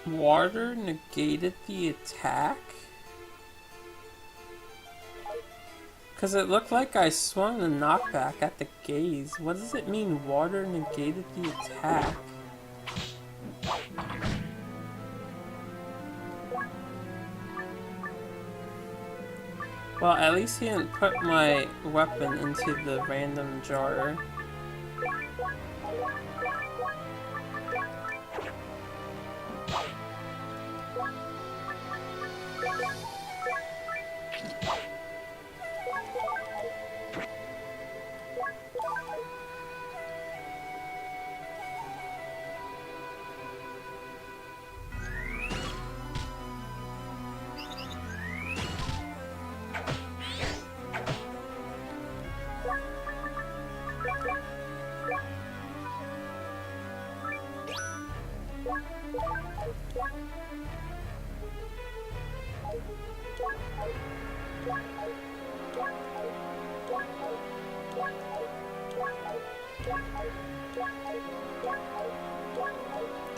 Water negated the attack? Because it looked like I swung the knockback at the gaze. What does it mean, water negated the attack? Well, at least he didn't put my weapon into the random jar.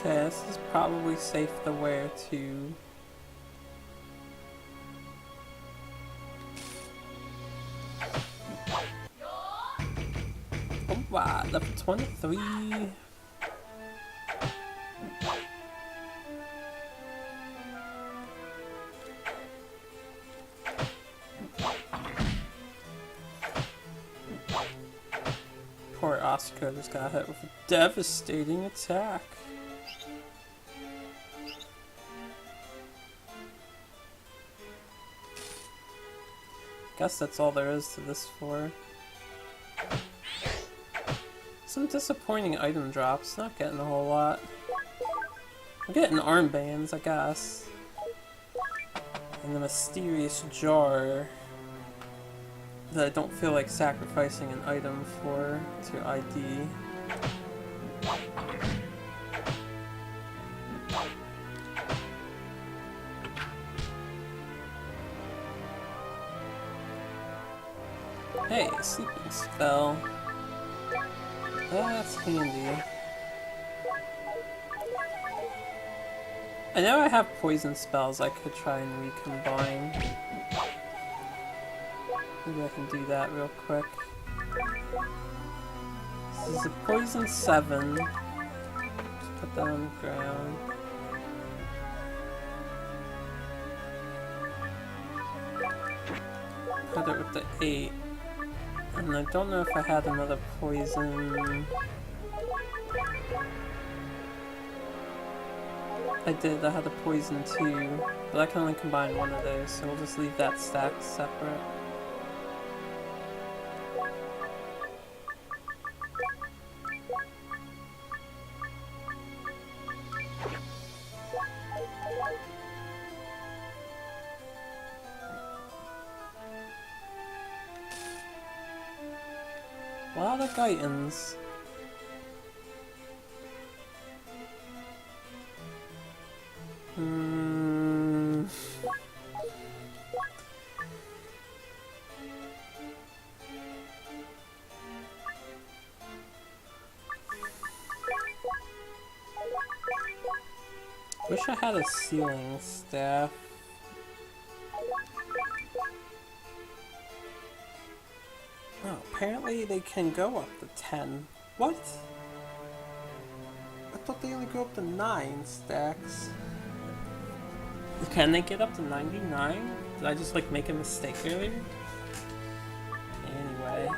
Okay, this is probably safe to wear too. Oh wow, level 23. Poor Oscar just got hit with a devastating attack. Guess that's all there is to this floor. Some disappointing item drops, not getting a whole lot. I'm getting armbands, I guess. And the mysterious jar that I don't feel like sacrificing an item for to ID. Hey, sleeping spell. That's handy. I know I have poison spells I could try and recombine. Maybe I can do that real quick. This is a poison 7. Just put that on the ground. Put it with the 8. And I don't know if I had another poison. I did, I had a poison 2, but I can only combine one of those, so we'll just leave that stacked separate. A lot of items. Wish I had a sealing staff. Oh, apparently they can go up to 10. What? I thought they only go up to 9 stacks. Can they get up to 99? Did I just like make a mistake earlier? Anyway.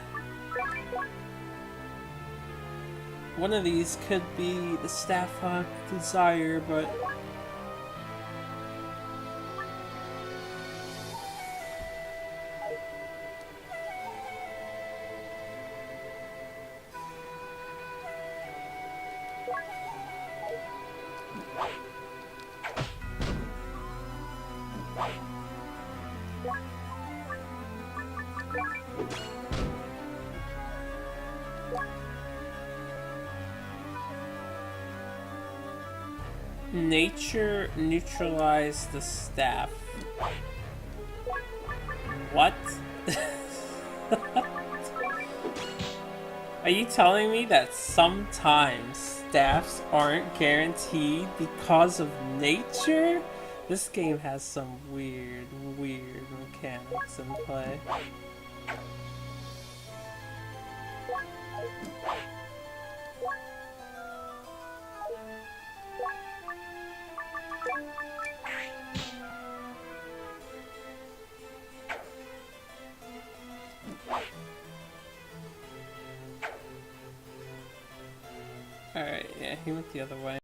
One of these could be the staff I desire, but nature neutralize the staff. What? Are you telling me that sometimes staffs aren't guaranteed because of nature? This game has some weird mechanics in play. Alright, yeah, he went the other way.